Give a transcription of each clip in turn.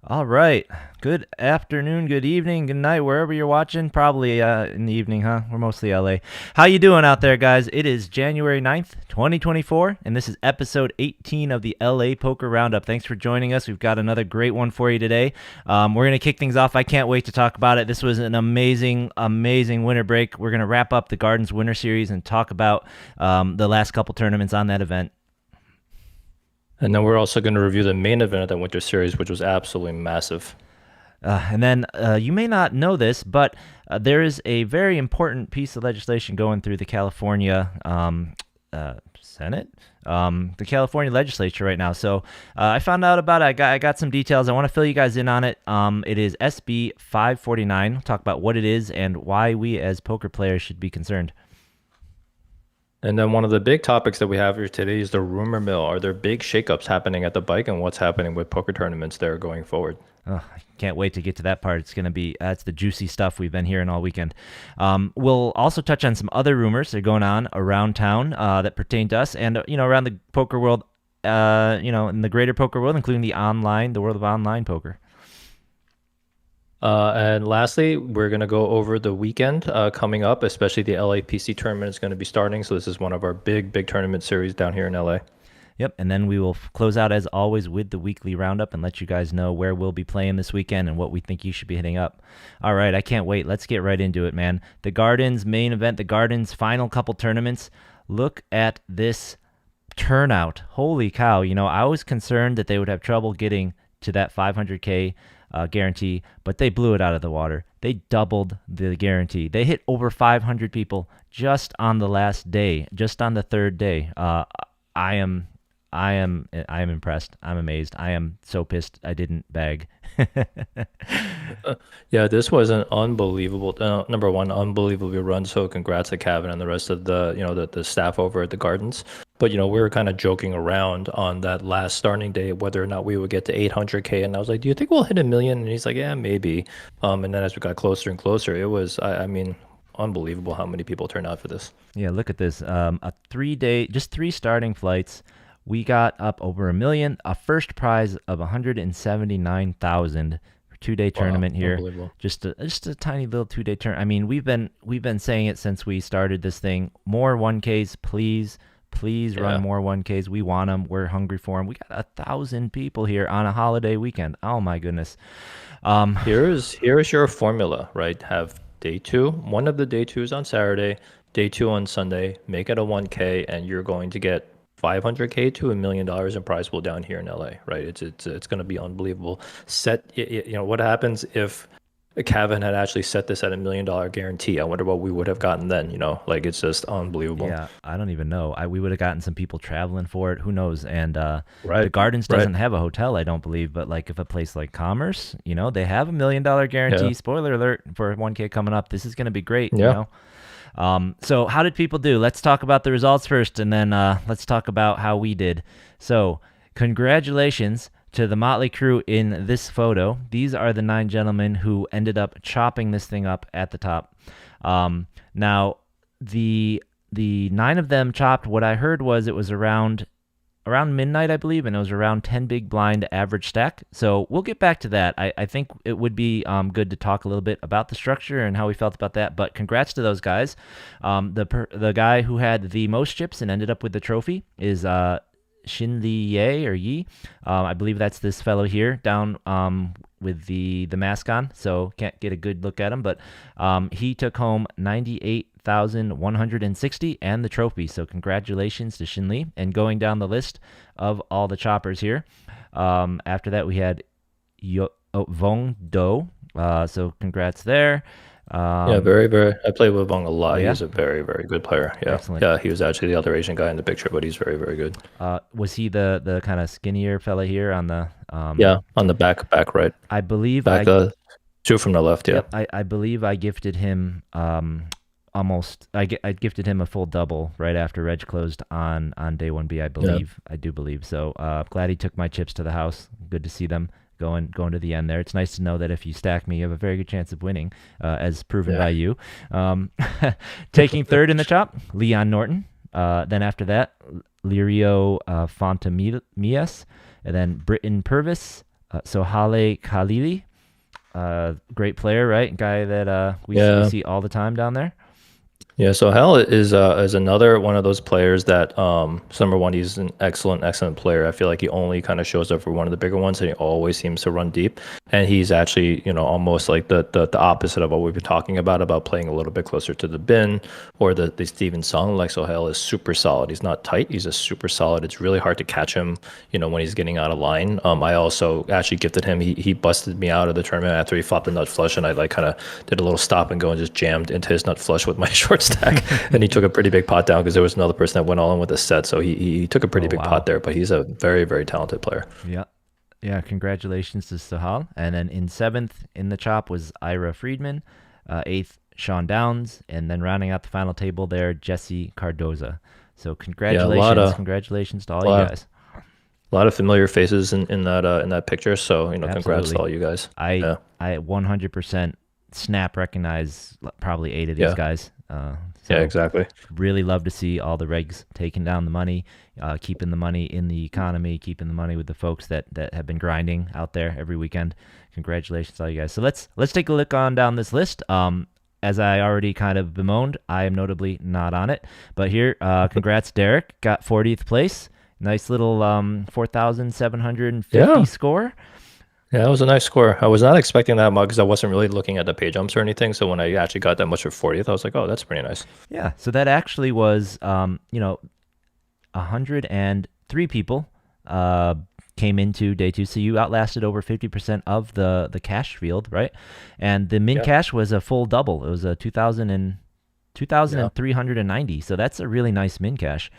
All right. Good afternoon, good evening, good night, wherever you're watching. Probably in the evening, huh? We're mostly LA. How you doing out there, guys? It is January 9th, 2024, and this is episode 18 of the LA Poker Roundup. Thanks for joining us. We've got another great one for you today. We're going to kick things off. I can't wait to talk about it. This was an amazing, amazing winter break. We're going to wrap up the Gardens Winter Series and talk about the last couple tournaments on that event. And then we're also going to review the main event of the Winter Series, which was absolutely massive. And then you may not know this, but there is a very important piece of legislation going through the California Senate, the California legislature right now. So I found out about it. I got some details. I want to fill you guys in on it. It is SB 549. We'll talk about what it is and why we as poker players should be concerned. And then one of the big topics that we have here today is the rumor mill. Are there big shakeups happening at the bike, and what's happening with poker tournaments there going forward? Oh, I can't wait to get to that part. It's going to be that's the juicy stuff we've been hearing all weekend. We'll also touch on some other rumors that are going on around town that pertain to us and around the poker world, in the greater poker world, including the world of online poker. And lastly, we're going to go over the weekend coming up, especially the LAPC tournament is going to be starting. So this is one of our big tournament series down here in LA. Yep, and then we will close out as always with the weekly roundup and let you guys know where we'll be playing this weekend and what we think you should be hitting up. All right, I can't wait. Let's get right into it, man. The Gardens main event, the Gardens final couple tournaments. Look at this turnout. Holy cow. I was concerned that they would have trouble getting to that 500K guarantee, but they blew it out of the water. They doubled the guarantee. They hit over 500 people just on the last day, just on the third day. I am impressed. I'm amazed. I am so pissed I didn't bag. Yeah, this was an unbelievable, number one, unbelievably run. So congrats to Kevin and the rest of the staff over at the Gardens. But, we were kind of joking around on that last starting day, whether or not we would get to 800K. And I was like, do you think we'll hit 1 million? And he's like, yeah, maybe. And then as we got closer and closer, it was, I mean, unbelievable how many people turned out for this. Yeah, look at this. A 3-day, just 3 starting flights. We got up over 1 million, a first prize of 179,000 for 2-day tournament here. Just a tiny little 2-day tournament. I mean, we've been saying it since we started this thing. More 1Ks, please. Please run more 1Ks. We want them. We're hungry for them. We got 1,000 people here on a holiday weekend. Oh my goodness. Here's your formula, right? Have day 2, one of the day 2s on Saturday, day 2 on Sunday, make it a 1K, and you're going to get 500K to $1 million in prize pool down here in LA, right? It's going to be unbelievable. What happens if Kevin had actually set this at $1 million guarantee? I wonder what we would have gotten then. It's just unbelievable. Yeah, I don't even know. We would have gotten some people traveling for it. Who knows? And the Gardens doesn't have a hotel, I don't believe. But like if a place like Commerce, they have $1 million guarantee. Yeah. Spoiler alert for 1K coming up. This is going to be great. Yeah. So how did people do? Let's talk about the results first, and then let's talk about how we did. So congratulations to the motley crew in this photo. These are the 9 gentlemen who ended up chopping this thing up at the top. Now, the 9 of them chopped. What I heard was it was around midnight, I believe, and it was around 10 big blind average stack. So we'll get back to that. I think it would be good to talk a little bit about the structure and how we felt about that. But congrats to those guys. The guy who had the most chips and ended up with the trophy is Shin Ye or Yi. I believe that's this fellow here down with the mask on, so can't get a good look at him, but he took home 98,160 and the trophy. So congratulations to Shin Lee. And going down the list of all the choppers here, after that we had Vong Do. So congrats there. Yeah, very, very. I played with Vong a lot. Yeah? He's a very, very good player. Yeah, excellent. Yeah. He was actually the other Asian guy in the picture, but he's very, very good. Was he the kind of skinnier fella here on the? Yeah, on the back right. I believe back. 2 from the left. Yeah. Yep, I believe I gifted him almost. I gifted him a full double right after Reg closed on day 1B. I believe. Yeah. I do believe so. Glad he took my chips to the house. Good to see them going to the end there. It's nice to know that if you stack me, you have a very good chance of winning, as proven by you. Taking third in the chop, Leon Norton. Then after that, Lirio Fontamias, and then Britton Purvis, Sohail Khalili, great player, right? Guy that we Yeah. see all the time down there. Yeah, so Hell is another one of those players that so number one, he's an excellent player. I feel like he only kind of shows up for one of the bigger ones and he always seems to run deep. And he's actually, almost like the opposite of what we've been talking about playing a little bit closer to the bin or the Steven Sung. Like so Hell is super solid. He's not tight, he's just super solid. It's really hard to catch him, when he's getting out of line. I also actually gifted him. He busted me out of the tournament after he flopped the nut flush and I like kind of did a little stop and go and just jammed into his nut flush with my short stack, and he took a pretty big pot down because there was another person that went all in with a set. So he took a pretty Oh big pot wow. there, but he's a very talented player. Yeah. Yeah, congratulations to Sahal. And then in seventh in the chop was Ira Friedman, eighth Sean Downs, and then rounding out the final table there, Jesse Cardoza. So Yeah, a lot congratulations, of congratulations to all you lot, guys. lot of familiar faces in that picture. So congrats to Absolutely. all you guys. I Yeah, I 100% snap recognize probably eight of these yeah, guys. yeah, So exactly. really love to see all the regs taking down the money, keeping the money in the economy, keeping the money with the folks that have been grinding out there every weekend. Congratulations to all you guys. So let's take a look on down this list. As I already kind of bemoaned, I am notably not on it. But here, congrats, Derek. Got 40th place. Nice little 4,750 Yeah, score. yeah, that was a nice score. I was not expecting that much because I wasn't really looking at the pay jumps or anything. So when I actually got that much for 40th, I was like, oh, that's pretty nice. Yeah. So that actually was, 103 people came into day two. So you outlasted over 50% of the cash field, right? And the min Yeah, cash was a full double. It was a 2,000 yeah, and 390. So that's a really nice min cash.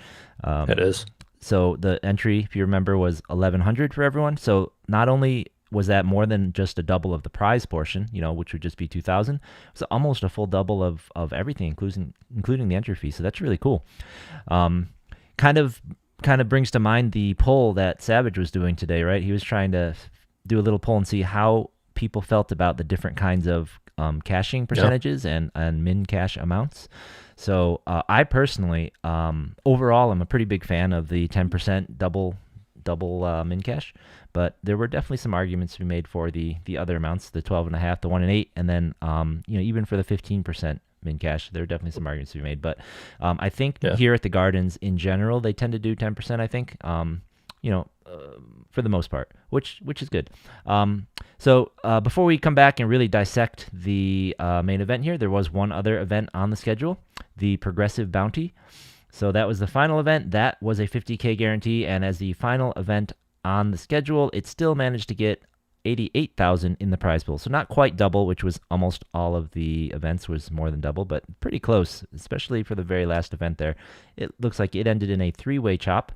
it Um, is. so the entry, if you remember, was 1,100 for everyone. So not only was that more than just a double of the prize portion, which would just be 2,000, it was almost a full double of everything, including the entry fee. So that's really cool. Um, kind of kind of brings to mind the poll that Savage was doing today, right? He was trying to do a little poll and see how people felt about the different kinds of caching Yeah, percentages and min cash amounts. So I personally, overall, I'm a pretty big fan of the 10% double min cash, but there were definitely some arguments to be made for the other amounts, the 12 and a half, the 1 and 8, and then even for the 15% min cash, there are definitely some arguments to be made. But I think yeah. here at the Gardens in general, they tend to do 10%. I think, for the most part, which is good. So before we come back and really dissect the main event here, there was one other event on the schedule, the Progressive Bounty. So that was the final event. That was a 50K guarantee, and as the final event on the schedule, it still managed to get 88,000 in the prize pool. So not quite double, which was almost all of the events was more than double, but pretty close, especially for the very last event there. It looks like it ended in a three-way chop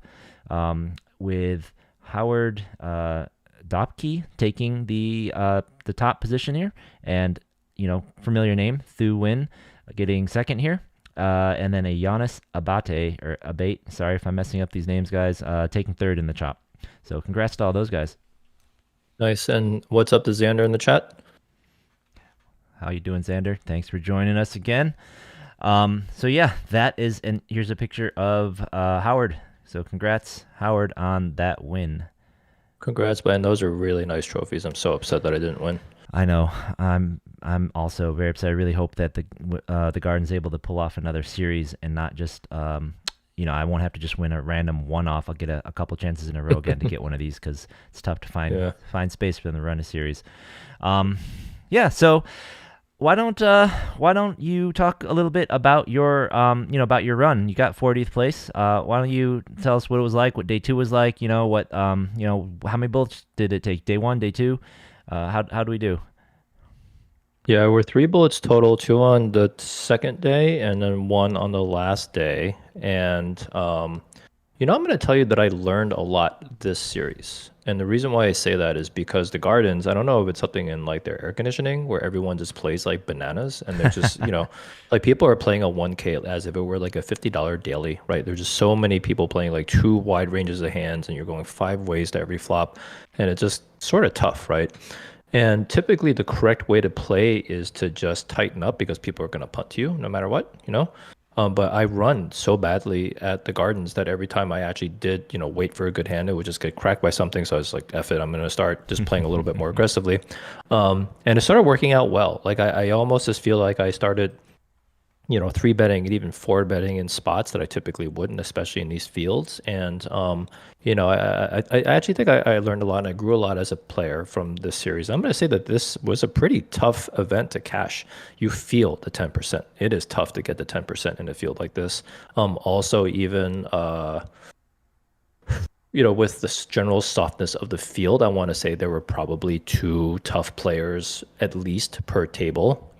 with Howard Dopke taking the top position here, and familiar name Thu Win getting second here. And then a Giannis Abate, sorry if I'm messing up these names, guys, taking third in the chop. So congrats to all those guys. Nice. And what's up to Xander in the chat? How you doing, Xander? Thanks for joining us again. So yeah, that is, and here's a picture of Howard. So congrats, Howard, on that win. Congrats, man. Those are really nice trophies. I'm so upset that I didn't win. I know. I'm also very upset. I really hope that the Garden's able to pull off another series and not just I won't have to just win a random one-off. I'll get a couple chances in a row again to get one of these because it's tough to Yeah. find space for them to run a series. Yeah. So why don't you talk a little bit about your about your run? You got 40th place. Why don't you tell us what it was like, what day two was like? What how many bullets did it take? Day one, day two. How do we do? Yeah, we're 3 bullets total, two on the second day and then one on the last day. And I'm going to tell you that I learned a lot this series. And the reason why I say that is because the Gardens, I don't know if it's something in like their air conditioning where everyone just plays like bananas and they're just, like people are playing a 1K as if it were like a $50 daily, right? There's just so many people playing like two wide ranges of hands and you're going 5 ways to every flop. And it's just sort of tough, right? And typically the correct way to play is to just tighten up because people are going to punt you no matter what, But I run so badly at the gardens that every time I actually did, wait for a good hand, it would just get cracked by something. So I was like, F it, I'm going to start just playing a little bit more aggressively. And it started working out well. Like I almost just feel like I started three betting and even four betting in spots that I typically wouldn't, especially in these fields. And I actually think I learned a lot and I grew a lot as a player from this series. I'm going to say that this was a pretty tough event to cash. You feel the 10%. It is tough to get the 10% in a field like this. Also, even with the general softness of the field, I want to say there were probably two tough players at least per table,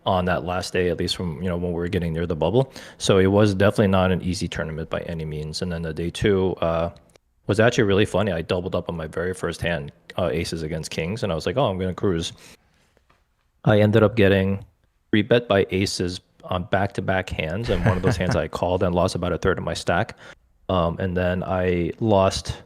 on that last day, at least from, when we were getting near the bubble. So it was definitely not an easy tournament by any means. And then the day two was actually really funny. I doubled up on my very first hand, aces against kings, and I was like, oh, I'm going to cruise. I ended up getting three bet by aces on back-to-back hands, and one of those hands I called and lost about a third of my stack. And then I lost,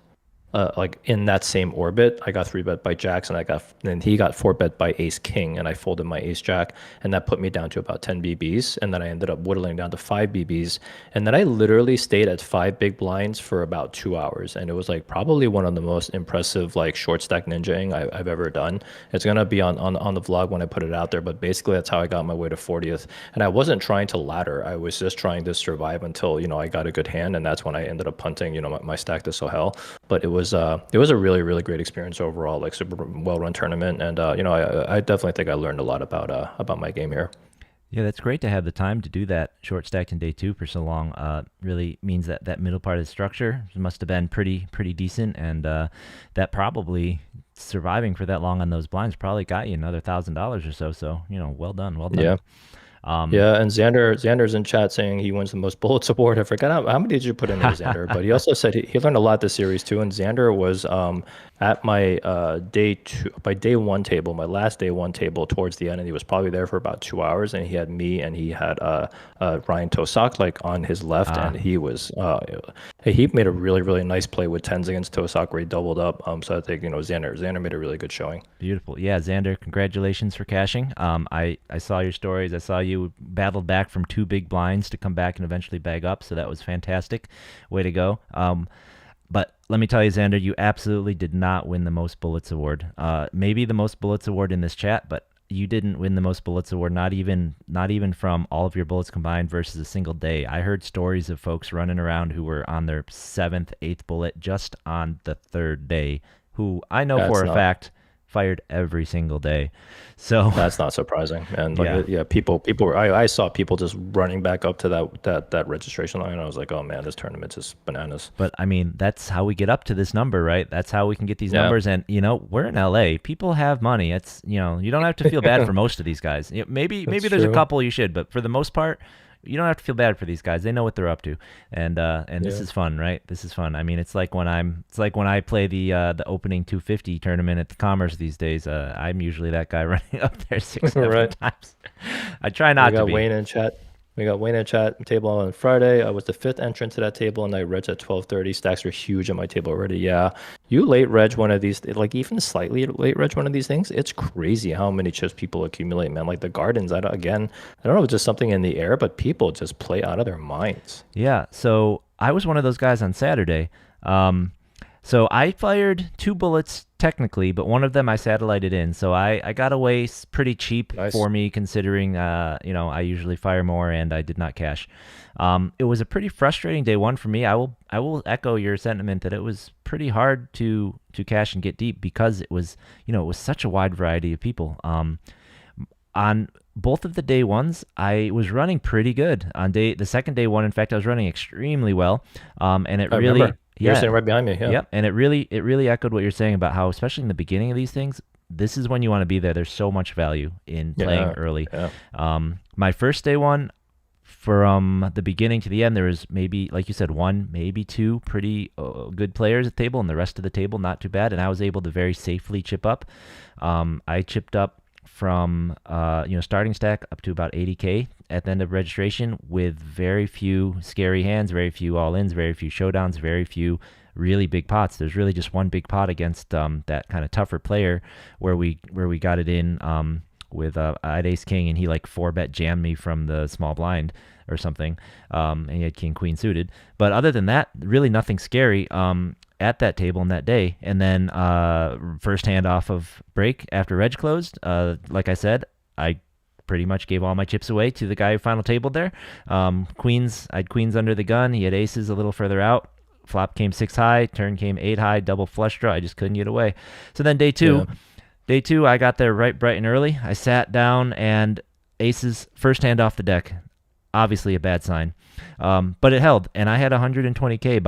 like in that same orbit, I got three bet by jacks, and then he got four bet by ace king, and I folded my ace jack, and that put me down to about 10 BBs, and then I ended up whittling down to 5 BBs, and then I literally stayed at 5 big blinds for about 2 hours, and it was like probably one of the most impressive like short stack ninjaing I've ever done. It's gonna be on the vlog when I put it out there, but basically that's how I got my way to 40th, and I wasn't trying to ladder. I was just trying to survive until I got a good hand, and that's when I ended up punting my stack to Sohel. But it was a really really great experience overall, like super well run tournament, and I definitely think I learned a lot about my game here. Yeah, that's great to have the time to do that short stacked in day two for so long. Really means that that middle part of the structure must have been pretty decent, and that probably surviving for that long on those blinds probably got you another $1,000 or so. So well done, well done. Yeah. Yeah, and Xander's in chat saying he wins the most bullets award. I forgot how many did you put in there, Xander? But he also said he learned a lot this series too. And Xander was at my day one table, my last day one table towards the end, and he was probably there for about 2 hours. And he had me and he had Ryan Tosak like on his left, and he was he made a really really nice play with tens against Tosak where he doubled up. So I think Xander made a really good showing. Beautiful. Yeah, Xander, congratulations for cashing. I saw your stories. I saw you battled back from 2 big blinds to come back and eventually bag up, so that was fantastic. Way to go. But let me tell you, Xander, you absolutely did not win the most bullets award. Maybe the most bullets award in this chat, but you didn't win the most bullets award, not even from all of your bullets combined versus a single day. I heard stories of folks running around who were on their 7th, 8th bullet just on the 3rd day, who I know for a fact fired every single day. So that's not surprising. And like, people were, I saw people just running back up to that registration line, and I was like, oh man, this tournament's just bananas. But I mean, that's how we get up to this number, right? That's how we can get these numbers. And we're in LA. People have money. It's you don't have to feel bad for most of these guys. Maybe there's a couple you should, but for the most part, you don't have to feel bad for these guys. They know what they're up to, and this is fun, right? This is fun. I mean, it's like when I play the opening 250 tournament at the Commerce these days. I'm usually that guy running up there 6-7 times. I try not to be. We got Wayne in chat table on Friday. I was the 5th entrant to that table, and I reg at 12:30. Stacks are huge on my table already. Yeah, you late reg one of these, like even slightly late reg one of these things. It's crazy how many chips people accumulate, man. Like the gardens, I don't know if it's just something in the air, but people just play out of their minds. Yeah. So I was one of those guys on Saturday. So I fired 2 bullets technically, but one of them I satellited in. So I got away pretty cheap for me, considering I usually fire more, and I did not cash. It was a pretty frustrating day one for me. I will echo your sentiment that it was pretty hard to cash and get deep because it was such a wide variety of people. On both of the day ones, I was running pretty good. On the second day one, in fact, I was running extremely well. And it really. Remember. You're sitting right behind me. Yeah. Yep. And it really echoed what you're saying about how, especially in the beginning of these things, this is when you want to be there. There's so much value in playing early. Yeah. My first day one, from the beginning to the end, there was maybe, like you said, 1, maybe 2 pretty good players at the table, and the rest of the table not too bad. And I was able to very safely chip up. I chipped up from starting stack up to about 80K at the end of registration, with very few scary hands, very few all-ins, very few showdowns, very few really big pots. There's really just one big pot against that kind of tougher player where we got it in with I had ace king, and he like 4-bet jammed me from the small blind, or something, and he had king queen suited. But other than that, really nothing scary at that table in that day. And then first hand off of break after reg closed, like I said, I pretty much gave all my chips away to the guy who final tabled there. Queens, I had queens under the gun. He had aces a little further out. Flop came 6 high, turn came 8 high, double flush draw. I just couldn't get away. So then day two, I got there right bright and early. I sat down and aces first hand off the deck. Obviously a bad sign, but it held, and I had 120K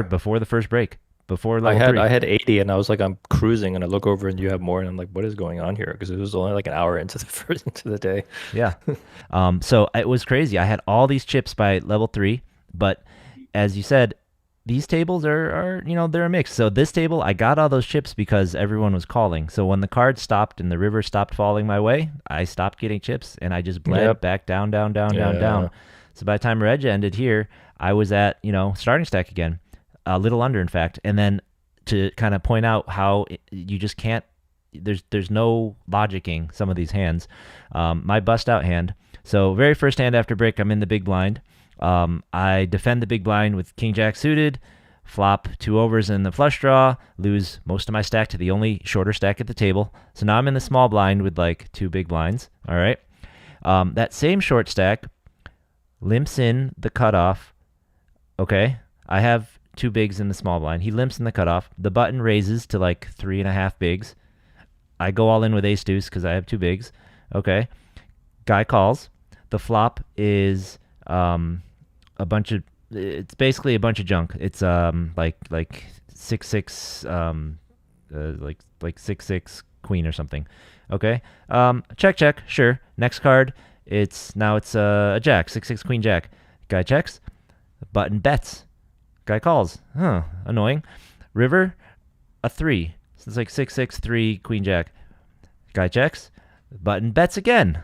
before the first break. Before level three. I had 80, and I was like, I'm cruising, and I look over and you have more, and I'm like, what is going on here? Because it was only like an hour into the day. Yeah. So it was crazy. I had all these chips by level 3, but as you said, these tables are they're a mix. So this table, I got all those chips because everyone was calling. So when the cards stopped and the river stopped falling my way, I stopped getting chips, and I just bled back down. So by the time reg ended here, I was at starting stack again. A little under, in fact. And then to kind of point out how you just can't, there's no logicking some of these hands. My bust out hand. So very first hand after break, I'm in the big blind. I defend the big blind with king jack suited, flop 2 overs in the flush draw, lose most of my stack to the only shorter stack at the table. So now I'm in the small blind with like 2 big blinds. All right. That same short stack limps in the cutoff. Okay. I have 2 bigs in the small blind. He limps in the cutoff. The button raises to like 3.5 bigs. I go all in with ace deuce because I have 2 bigs. Okay. Guy calls. The flop is it's basically a bunch of junk. It's like 6-6 like 6-6 queen or something. Okay. Check, sure. Next card, it's a jack, 6-6 queen jack. Guy checks. Button bets. Guy calls. Annoying. River, a 3. So it's like 6-6 3 queen jack. Guy checks. Button bets again.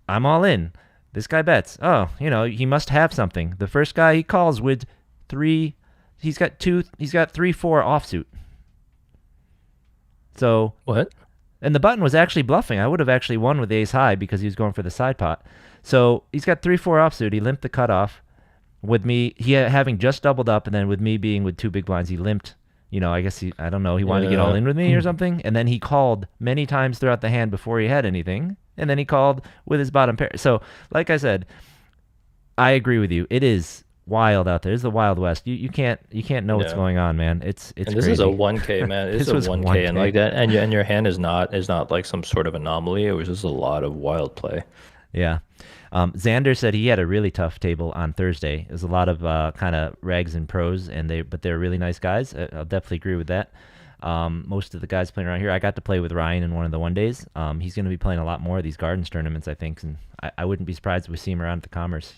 I'm all in. This guy bets. Oh, he must have something. The first guy he calls with 3. He's got 3-4 offsuit. So what? And the button was actually bluffing. I would have actually won with ace high because he was going for the side pot. So he's got 3-4 offsuit. He limped the cutoff. With me, he having just doubled up, and then with me being with 2 big blinds, he limped. I guess I don't know, he wanted to get all in with me or something. And then he called many times throughout the hand before he had anything. And then he called with his bottom pair. So, like I said, I agree with you. It is wild out there. It's the Wild West. You can't know what's going on, man. It's and crazy. This is a 1K, man. This is a 1K, and like that, and your hand is not like some sort of anomaly. It was just a lot of wild play. Yeah. Xander said he had a really tough table on Thursday. It was a lot of kind of rags and pros, but they're really nice guys. I'll definitely agree with that. Most of the guys playing around here, I got to play with Ryan in one of the one days. He's going to be playing a lot more of these Gardens tournaments, I think, and I wouldn't be surprised if we see him around at the Commerce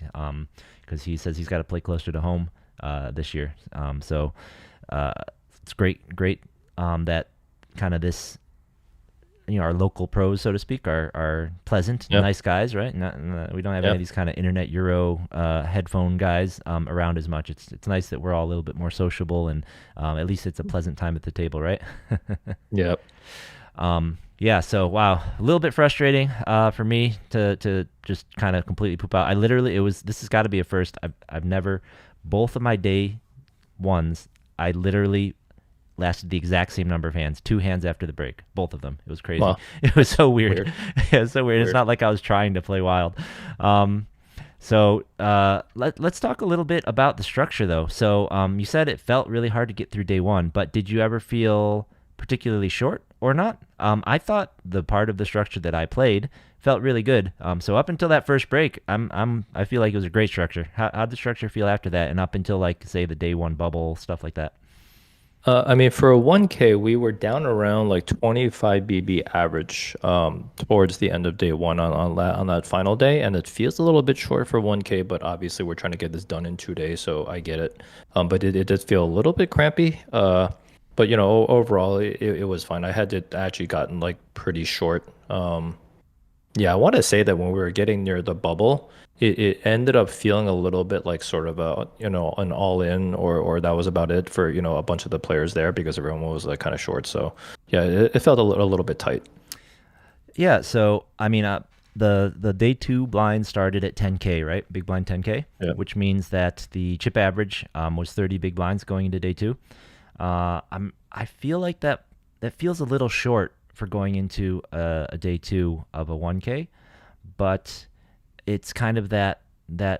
because he says he's got to play closer to home this year. So it's great that kind of this. Our local pros, so to speak, are pleasant, nice guys, right? We don't have any of these kind of internet Euro headphone guys around as much. It's nice that we're all a little bit more sociable, and at least it's a pleasant time at the table, right? Yep. Yeah. So wow, a little bit frustrating for me to just kind of completely poop out. This has got to be a first. I've never, both of my day ones, I literally lasted the exact same number of hands, 2 hands after the break, both of them. It was crazy. Wow. It was so weird. It was so weird. It's not like I was trying to play wild. So let's talk a little bit about the structure, though. So you said it felt really hard to get through day 1, but did you ever feel particularly short or not? I thought the part of the structure that I played felt really good. So up until that first break, I feel like it was a great structure. How'd the structure feel after that, and up until like say the day 1 bubble, stuff like that? I mean, for a 1K, we were down around like 25 BB average towards the end of day 1 on that final day, and it feels a little bit short for 1K, but obviously we're trying to get this done in 2 days, so I get it. But it does feel a little bit crampy. But overall, it was fine. I had it actually gotten like pretty short. Yeah, I want to say that when we were getting near the bubble, it ended up feeling a little bit like sort of an all-in, or that was about it for a bunch of the players there because everyone was like kind of short. So yeah, it felt a little bit tight. Yeah. So I mean, the day two blind started at 10K, right? Big blind 10K, Yeah. which means that the chip average was 30 big blinds going into day two. I feel like that feels a little short for going into a day two of a 1K, but it's kind of that the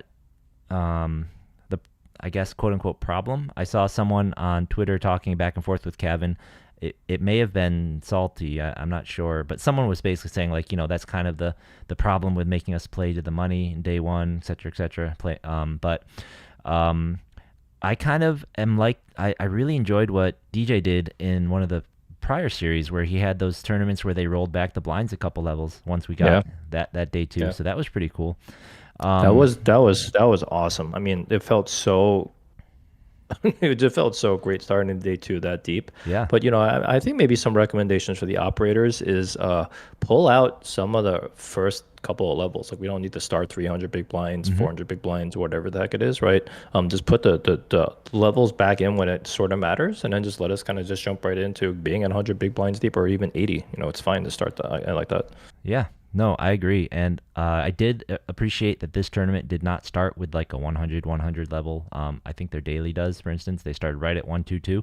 I guess quote unquote problem. I saw someone on Twitter talking back and forth with Kevin. It may have been salty. I'm not sure, but someone was basically saying like, that's kind of the problem with making us play to the money in day one, et cetera, et cetera. I kind of am like, I really enjoyed what DJ did in one of the prior series where he had those tournaments where they rolled back the blinds a couple levels once we got that day two. Yeah. So that was pretty cool. That was awesome. I mean, it felt so it just felt so great starting in day two that deep. Yeah. But I think maybe some recommendations for the operators is pull out some of the first couple of levels. Like we don't need to start 300 big blinds, 400 big blinds, whatever the heck it is, right? Just put the levels back in when it sort of matters, and then just let us kind of just jump right into being at 100 big blinds deep or even 80. It's fine to start that. I like that. Yeah. No, I agree. And I did appreciate that this tournament did not start with like a 100 level. I think their daily does, for instance. They started right at 122,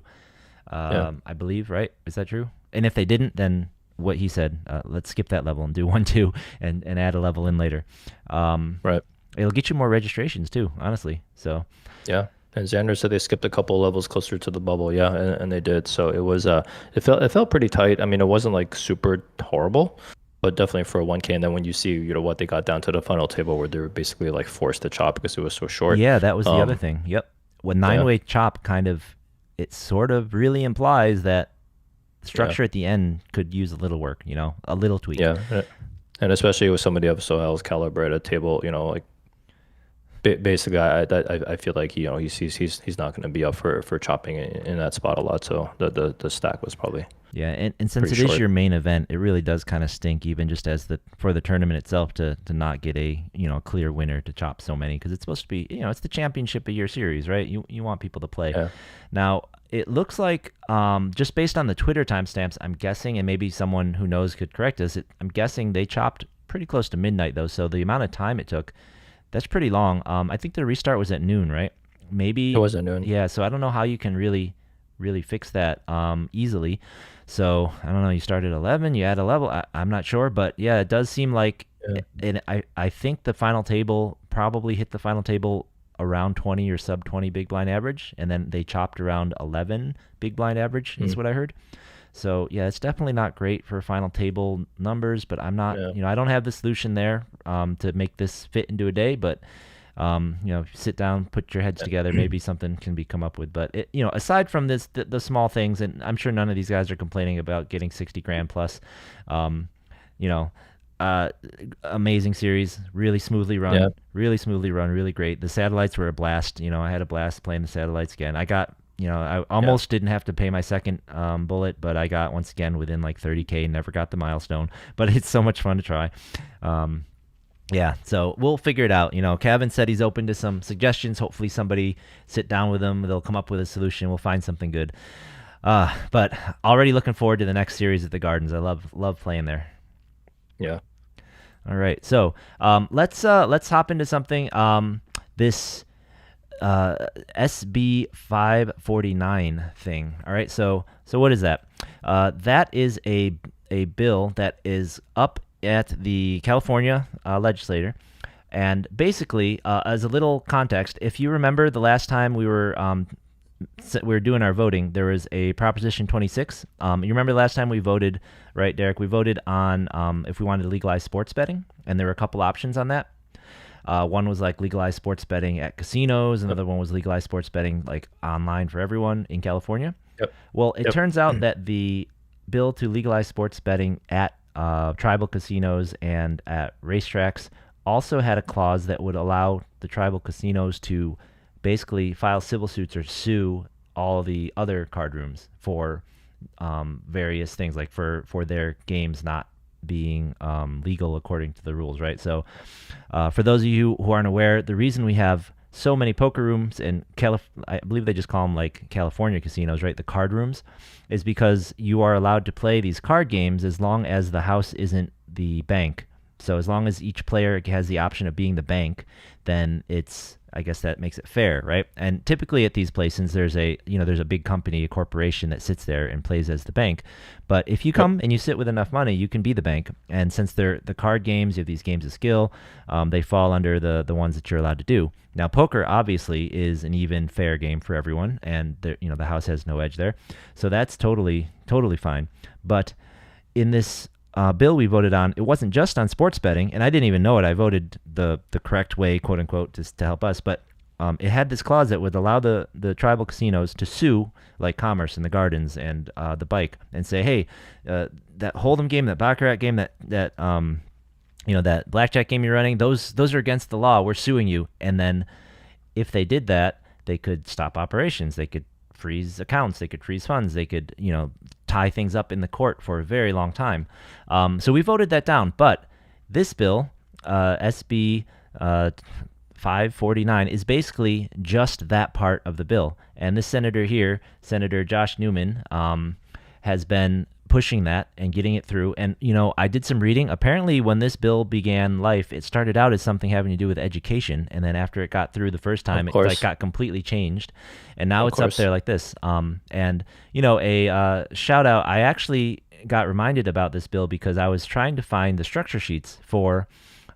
I believe, right? Is that true? And if they didn't, then what he said, let's skip that level and do 1-2 and add a level in later. Right. It'll get you more registrations too, honestly. So yeah. And Xander said they skipped a couple levels closer to the bubble. Yeah, and they did. So it was it felt pretty tight. I mean, it wasn't like super horrible, but definitely for a 1K. And then when you see, what they got down to the final table where they were basically like forced to chop because it was so short. Yeah, that was the other thing. Yep. When 9-way chop it sort of really implies that the structure at the end could use a little work, a little tweak. Yeah. And especially with somebody of Sohail's caliber at a table, like basically I feel like he's not going to be up for chopping in that spot a lot. So the stack was probably and since it is your main event, it really does kind of stink, even just as for the tournament itself to not get a clear winner to chop so many, because it's supposed to be it's the championship of your series, right? You want people to play. Yeah. Now it looks like just based on the Twitter timestamps, I'm guessing, and maybe someone who knows could correct us. I'm guessing they chopped pretty close to midnight though, so the amount of time it took. That's pretty long. I think the restart was at noon, right? Maybe it was at noon. Yeah, so I don't know how you can really fix that easily. So I don't know. You start at 11, you add a level. I'm not sure, but yeah, it does seem like. And I think the final table probably hit the final table around 20 or sub 20 big blind average, and then they chopped around 11 big blind average. Is what I heard. So yeah, it's definitely not great for final table numbers, but I'm not, I don't have the solution there to make this fit into a day, but if you sit down, put your heads together, maybe something can be come up with. But aside from this, the small things, and I'm sure none of these guys are complaining about getting 60 grand plus, amazing series, really smoothly run, really great. The satellites were a blast. I had a blast playing the satellites again. I got, I almost didn't have to pay my second bullet, but I got once again within like 30K, never got the milestone, but it's so much fun to try. So we'll figure it out. Kevin said he's open to some suggestions. Hopefully somebody sit down with him. They'll come up with a solution. We'll find something good. But already looking forward to the next series at the Gardens. I love playing there. Yeah. All right. So let's hop into something. This SB 549 thing. All right. So what is that? That is a bill that is up at the California legislature, and basically, as a little context, if you remember the last time we were doing our voting, there was a Proposition 26. You remember the last time we voted, right, Derek? We voted on if we wanted to legalize sports betting, and there were a couple options on that. One was like legalize sports betting at casinos. Another one was legalize sports betting like online for everyone in California. Yep. Well, it turns out that the bill to legalize sports betting at tribal casinos and at racetracks also had a clause that would allow the tribal casinos to basically file civil suits or sue all the other card rooms for various things, like for their games not being legal according to the rules, right? So for those of you who aren't aware, the reason we have so many poker rooms in I believe they just call them like California casinos, right? The card rooms, is because you are allowed to play these card games as long as the house isn't the bank. So as long as each player has the option of being the bank, then I guess that makes it fair, right? And typically at these places, there's a big company, a corporation that sits there and plays as the bank. But if you come and you sit with enough money, you can be the bank. And since they're the card games, you have these games of skill, they fall under the ones that you're allowed to do. Now, poker obviously is an even, fair game for everyone, and the house has no edge there, so that's totally fine. But in this bill we voted on, it wasn't just on sports betting, and I didn't even know it. I voted the correct way, quote unquote, just to help us. But it had this clause that would allow the tribal casinos to sue, like Commerce and the Gardens and the Bike, and say, hey, that Hold'em game, that Baccarat game, that that blackjack game you're running, those are against the law. We're suing you. And then if they did that, they could stop operations. They could freeze accounts. They could freeze funds. They could, tie things up in the court for a very long time. So we voted that down. But this bill, SB 549, is basically just that part of the bill. And this senator here, Senator Josh Newman, has been pushing that and getting it through. And, I did some reading. Apparently, when this bill began life, it started out as something having to do with education. And then after it got through the first time, it got completely changed. And now it's up there like this. And, a shout out, I actually got reminded about this bill because I was trying to find the structure sheets for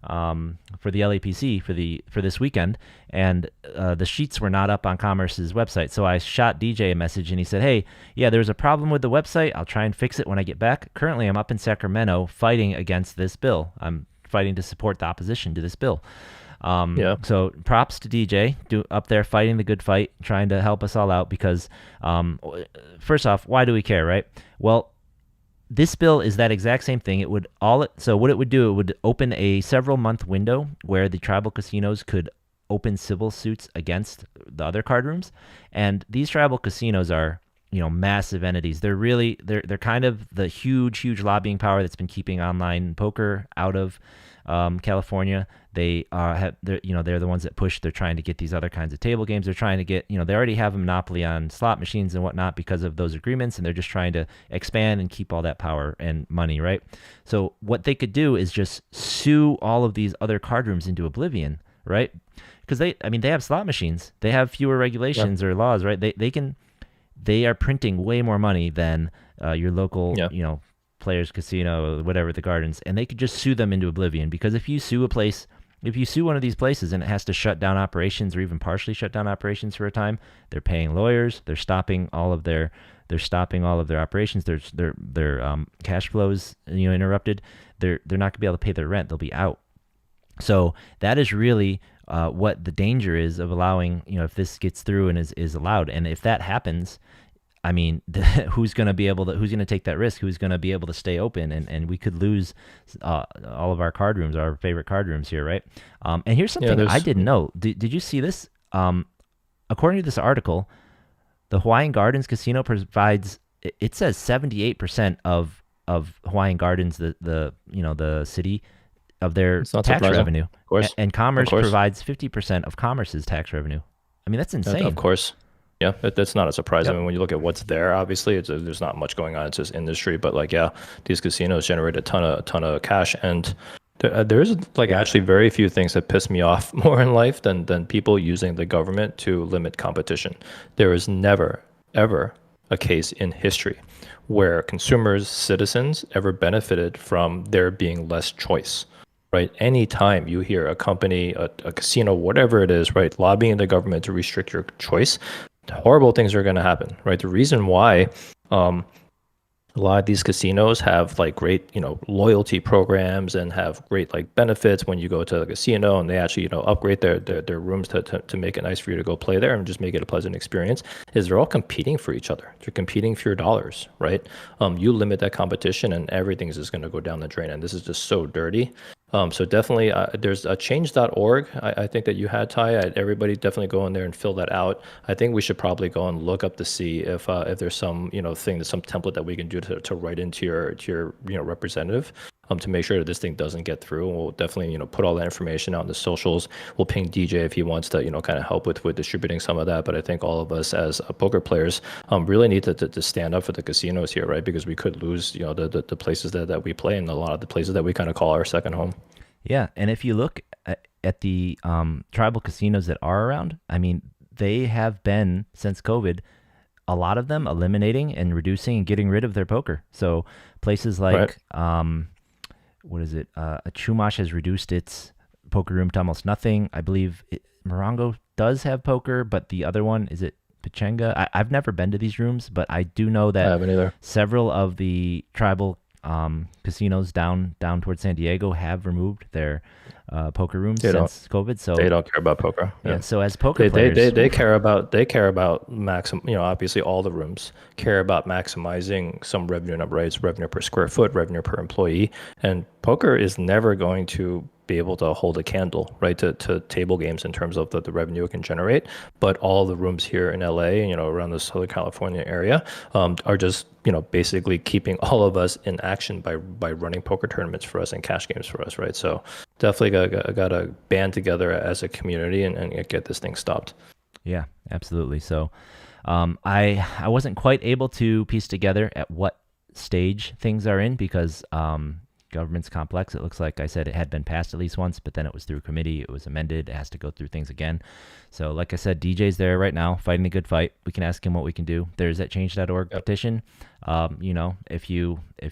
the LAPC for this weekend, and the sheets were not up on Commerce's website. So I shot DJ a message, and he said, "Hey, yeah, there's a problem with the website. I'll try and fix it when I get back. Currently, I'm up in Sacramento fighting against this bill. I'm fighting to support the opposition to this bill." So props to DJ, up there fighting the good fight, trying to help us all out. Because first off, why do we care, right? Well, this bill is that exact same thing. So what it would do, it would open a several month window where the tribal casinos could open civil suits against the other card rooms. And these tribal casinos are, massive entities. They're kind of the huge lobbying power that's been keeping online poker out of California. They're the ones that push. They're trying to get these other kinds of table games. They're trying to get, they already have a monopoly on slot machines and whatnot because of those agreements, and they're just trying to expand and keep all that power and money, right? So what they could do is just sue all of these other card rooms into oblivion, right? Because they have slot machines. They have fewer regulations or laws, right? They are printing way more money than your local, Players Casino, whatever, the Gardens, and they could just sue them into oblivion. Because if you sue one of these places and it has to shut down operations or even partially shut down operations for a time, they're paying lawyers, they're stopping all of their operations, their cash flows, interrupted. They're not going to be able to pay their rent. They'll be out. So that is really what the danger is of allowing, if this gets through and is allowed. And if that happens, I mean, who's going to take that risk? Who's going to be able to stay open? And we could lose all of our card rooms, our favorite card rooms here, right? And here's something I didn't know. Did you see this? According to this article, the Hawaiian Gardens Casino provides, it says 78% of Hawaiian Gardens, the city, of their tax revenue. Of course. And Commerce provides 50% of Commerce's tax revenue. I mean, that's insane. Of course. Yeah, that's not a surprise. I mean, when you look at what's there, obviously, there's not much going on. It's just industry. But these casinos generate a ton of cash. And there's actually very few things that piss me off more in life than people using the government to limit competition. There is never, ever a case in history where consumers, citizens, ever benefited from there being less choice. Right. Anytime you hear a company, a casino, whatever it is, right, lobbying the government to restrict your choice, horrible things are going to happen. Right. The reason why a lot of these casinos have great, loyalty programs and have great benefits when you go to the casino, and they actually, upgrade their rooms to make it nice for you to go play there and just make it a pleasant experience, is they're all competing for each other. They're competing for your dollars, right? You limit that competition and everything's just going to go down the drain. And this is just so dirty. So definitely there's a change.org. I think that you had, Ty. Everybody definitely go in there and fill that out. I think we should probably go and look up to see if there's some some template that we can do to write into your representative to make sure that this thing doesn't get through. And we'll definitely put all that information out in the socials. We'll ping DJ if he wants to kind of help with distributing some of that. But I think all of us as poker players really need to stand up for the casinos here, right? Because we could lose the places that we play and a lot of the places that we kind of call our second home. Yeah, and if you look at the tribal casinos that are around, I mean, they have been since COVID, a lot of them eliminating and reducing and getting rid of their poker. So places Right. like what is it? Chumash has reduced its poker room to almost nothing. I believe Morongo does have poker, but the other one is it Pichenga. I've never been to these rooms, but I do know I that haven't either. several of the tribal casinos down towards San Diego have removed their poker rooms They don't. since COVID. They So don't care about poker. yeah, Yeah. so as poker They players, care about maximum, obviously all the rooms care about maximizing some revenue number, right? It's revenue per square foot, revenue per employee. And poker is never going to be able to hold a candle, right, to table games in terms of the revenue it can generate. But all the rooms here in LA, around the Southern California area, are just, basically keeping all of us in action by running poker tournaments for us and cash games for us, right? So definitely got to band together as a community and get this thing stopped. yeah, absolutely. So I wasn't quite able to piece together at what stage things are in because government's complex. It looks like I said it had been passed at least once, but then it was through committee. It was amended. It has to go through things again. So like I said, DJ's there right now fighting a good fight. We can ask him what we can do. There's that change.org Yep. petition. If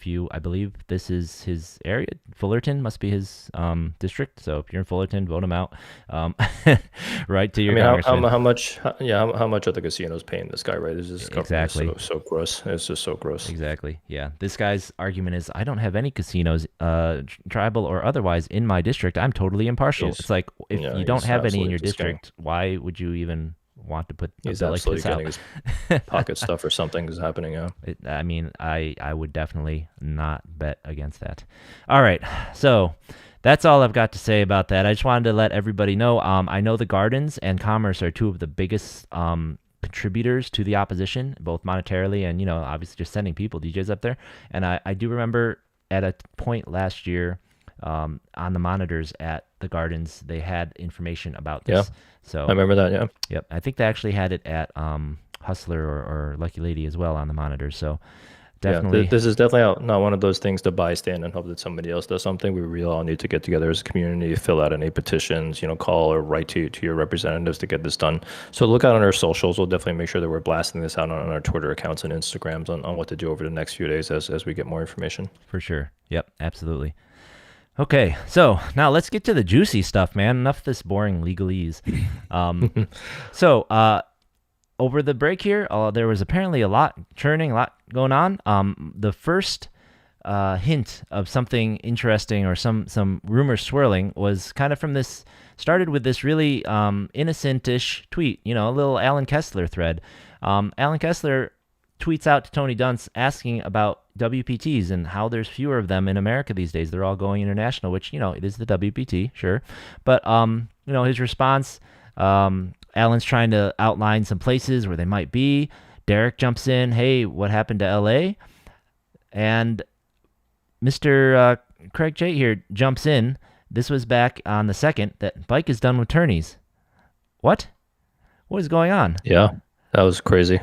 you, I believe this is his area. Fullerton must be his district. So if you're in Fullerton, vote him out. Um, right to I your mean, congressman. how much, how much are the casinos paying this guy, right? This government is Exactly. so gross. It's just so gross. Exactly. Yeah. This guy's argument is I don't have any casinos, tribal or otherwise, in my district. I'm totally impartial. He's, It's like if yeah, you don't he's have any in absolutely your just getting, district, why would you even want to put a he's bill like absolutely this out? getting his pocket stuff or something is happening. Yeah. I mean, I would definitely not bet against that. All right. So that's all I've got to say about that. I just wanted to let everybody know. I know the Gardens and Commerce are two of the biggest contributors to the opposition, both monetarily and, obviously just sending people, DJs up there. And I do remember at a point last year on the monitors at the Gardens, they had information about Yeah. this. So, I remember that. Yeah. yep, I think they actually had it at Hustler or Lucky Lady as well on the monitors. So Yeah, definitely, this is definitely not one of those things to bystand and hope that somebody else does something. We really all need to get together as a community, fill out any petitions, call or write to your representatives to get this done. So look out on our socials. We'll definitely make sure that we're blasting this out on our Twitter accounts and Instagrams on what to do over the next few days as we get more information. for sure. Yep, absolutely. Okay, so now let's get to the juicy stuff, man. Enough of this boring legalese. So over the break here, there was apparently a lot churning, a lot going on. The first hint of something interesting or some rumors swirling was kind of from this. Started with this really innocent-ish tweet, a little Alan Kessler thread. Alan Kessler tweets out to Tony Dunst asking about WPTs and how there's fewer of them in America these days. They're all going international, which, it is the WPT, sure. But, his response, Alan's trying to outline some places where they might be. Derek jumps in, hey, what happened to LA? And Mr. Craig J here jumps in. This was back on the 2nd that Bike is done with tourneys. What? What is going on? Yeah, that was crazy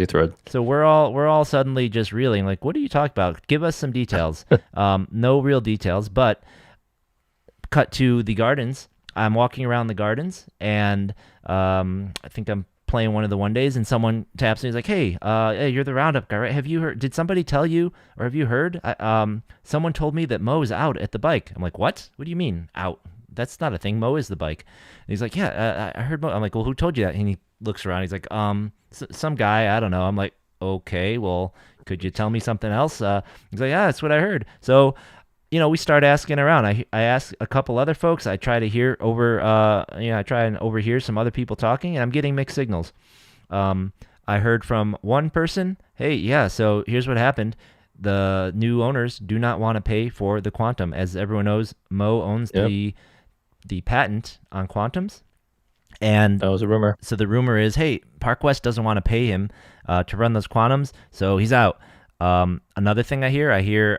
thread. So we're all suddenly just reeling. Like, what are you talking about? Give us some details. No real details, but cut to the Gardens. I'm walking around the Gardens, and I think I'm playing one of the one days, and someone taps me. He's like, "Hey, you're the Roundup guy, right? Have you heard? Did somebody tell you, or have you heard? Someone told me that Mo's out at the bike." I'm like, "What? What do you mean out? That's not a thing. Mo is the bike." And he's like, "Yeah, I heard Mo." I'm like, "Well, who told you that?" And he looks around. He's like, some guy. I don't know." I'm like, "Okay, well, could you tell me something else?" He's like, "Yeah, that's what I heard." So, we start asking around. I ask a couple other folks. I try to hear over. I try and overhear some other people talking, and I'm getting mixed signals. I heard from one person, "Hey, yeah, so here's what happened. The new owners do not want to pay for the Quantum. As everyone knows, Mo owns Yep. the patent on Quantums." And That was a rumor. so the rumor is, hey, Park West doesn't want to pay him to run those Quantums, so he's out. Another thing I hear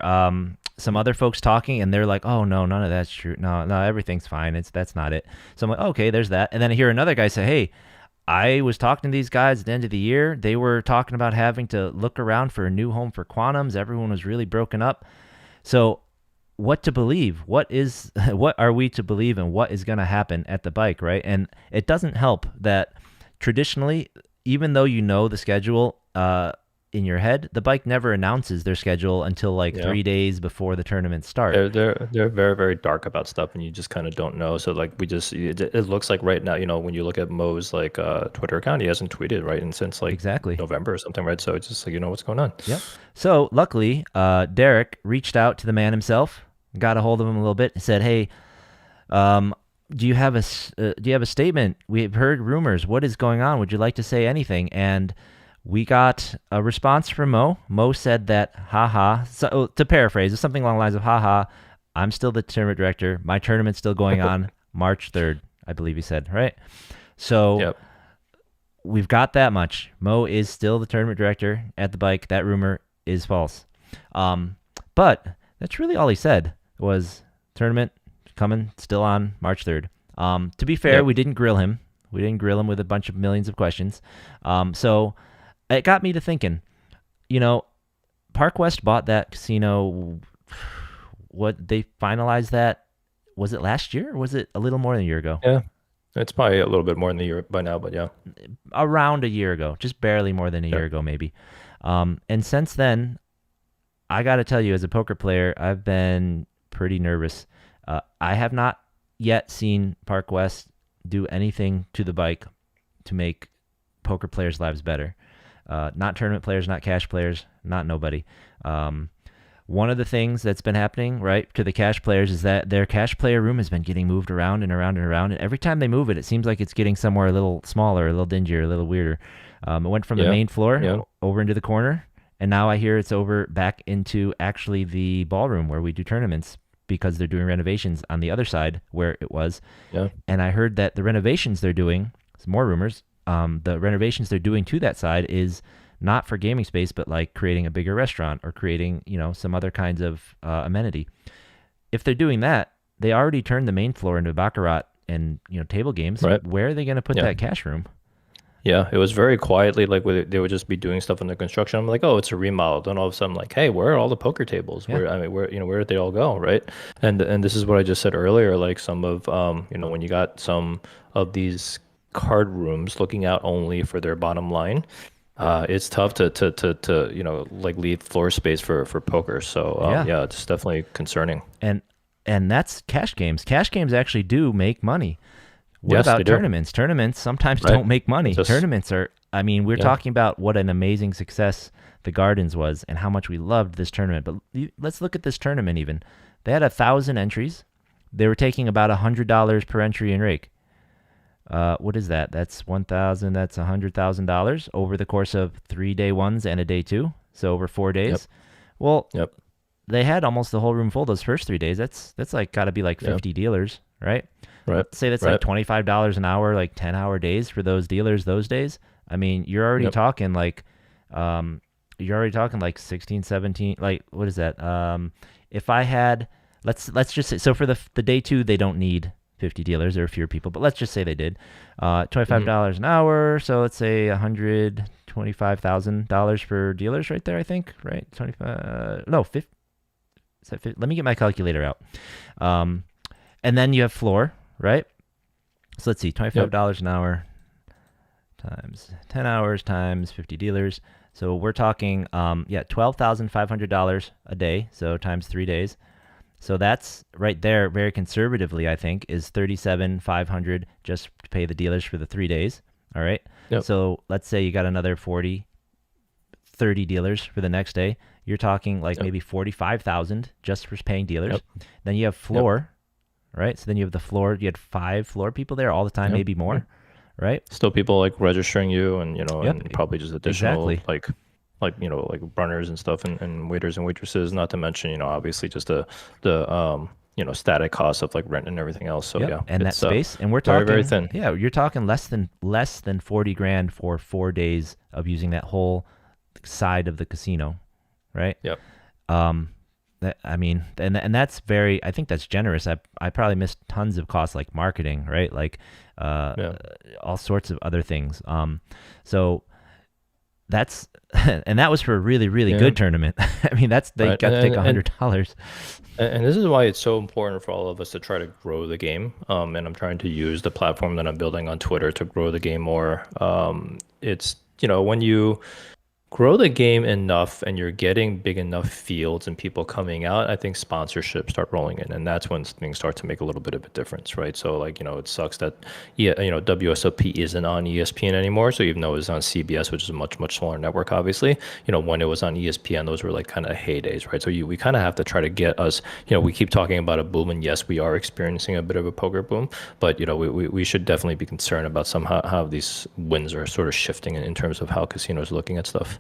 some other folks talking, and they're like, "Oh no, none of that's true. No, everything's fine. That's not it." So I'm like, "Okay, there's that." And then I hear another guy say, "Hey, I was talking to these guys at the end of the year. They were talking about having to look around for a new home for Quantums. Everyone was really broken up." So what to believe. What is what are we to believe, and what is going to happen at the bike, right? And it doesn't help that traditionally, even though you know the schedule in your head, the bike never announces their schedule until like Yeah. 3 days before the tournament start. They're very, very dark about stuff, and you just kind of don't know. So like it looks like right now, when you look at Mo's like Twitter account, he hasn't tweeted right and since like Exactly. November or something, right? So it's just like what's going on. Yep. So luckily, Derek reached out to the man himself, got a hold of him a little bit, said, "Hey, do you have a statement? We've heard rumors. What is going on? Would you like to say anything?" And we got a response from Mo. Mo said that, haha, so to paraphrase, it's something along the lines of, haha, I'm still the tournament director. My tournament's still going on March 3rd, I believe he said, right? So Yep. we've got that much. Mo is still the tournament director at the bike. That rumor is false. But that's really all he said was tournament coming still on March 3rd. To be fair, Yep. we didn't grill him. We didn't grill him with a bunch of millions of questions. So it got me to thinking, Park West bought that casino. What they finalized that, was it last year or was it a little more than a year ago? Yeah. It's probably a little bit more than a year by now, but yeah. Around a year ago, just barely more than a year ago, maybe. And since then, I got to tell you, as a poker player, I've been pretty nervous. I have not yet seen Park West do anything to the bike to make poker players' lives better. Not tournament players, not cash players, not nobody. One of the things that's been happening, right, to the cash players is that their cash player room has been getting moved around and around and around. And every time they move it, it seems like it's getting somewhere a little smaller, a little dingier, a little weirder. It went from the main floor over into the corner, and now I hear it's over back into actually the ballroom where we do tournaments because they're doing renovations on the other side where it was. Yeah. And I heard that the renovations they're doing, some more rumors, the renovations they're doing to that side is not for gaming space, but like creating a bigger restaurant or creating, some other kinds of amenity. If they're doing that, they already turned the main floor into baccarat and, table games. Right. Where are they going to put that cash room? Yeah, it was very quietly, like they would just be doing stuff in the construction. I'm like, oh, it's a remodel. Then all of a sudden, like, hey, where are all the poker tables? Yeah. Where did they all go, right? And this is what I just said earlier. Like some of, when you got some of these card rooms looking out only for their bottom line, it's tough to like leave floor space for poker. So yeah, it's definitely concerning. And that's cash games. Cash games actually do make money. What Yes, about they do. Tournaments? Tournaments sometimes don't make money. Tournaments are, we're talking about what an amazing success the Gardens was and how much we loved this tournament. But let's look at this tournament even. They had 1,000 entries. They were taking about $100 per entry in rake. What is that? That's 1,000. That's $100,000 over the course of 3 day ones and a day two. So over 4 days. Yep. Well, Yep. they had almost the whole room full those first 3 days. That's like got to be like 50 dealers, right? Right. Let's say that's like $25 an hour, like 10-hour days for those dealers those days. I mean, you're already talking like, 16, 17, like, what is that? If I had, let's just say, so for the day two, they don't need 50 dealers, there are fewer people, but let's just say they did, $25 an hour. So let's say $125,000 for dealers right there, I think, right? 25, no, 50. Is that 50? Let me get my calculator out. And then you have floor, right? So let's see, $25 an hour times 10 hours times 50 dealers. So we're talking, $12,500 a day. So times 3 days. So that's right there, very conservatively, I think, is $37,500 just to pay the dealers for the 3 days. All right. Yep. So let's say you got another 30 dealers for the next day. You're talking like maybe 45,000 just for paying dealers. Then you have floor. Right, so then you have the floor. You had 5 floor people there all the time, maybe more, right? Still people like registering you, and and probably just additional like runners and stuff, and waiters and waitresses. Not to mention, obviously just the static costs of like rent and everything else. So and that space, and we're talking very thin. Yeah, you're talking less than $40,000 for 4 days of using that whole side of the casino, right? Yep. And that's very, I think that's generous. I probably missed tons of costs like marketing, right? Like all sorts of other things. So that's, and that was for a really, really good tournament. I mean, they got to take $100. And this is why it's so important for all of us to try to grow the game. And I'm trying to use the platform that I'm building on Twitter to grow the game more. It's, when you grow the game enough and you're getting big enough fields and people coming out, I think sponsorships start rolling in, and that's when things start to make a little bit of a difference, right? So like, it sucks that WSOP isn't on ESPN anymore. So even though it was on CBS, which is a much, much smaller network, obviously, when it was on ESPN, those were like kind of heydays, right? So we kind of have to try to get us, we keep talking about a boom, and yes, we are experiencing a bit of a poker boom, but we should definitely be concerned about how these wins are sort of shifting in terms of how casinos are looking at stuff.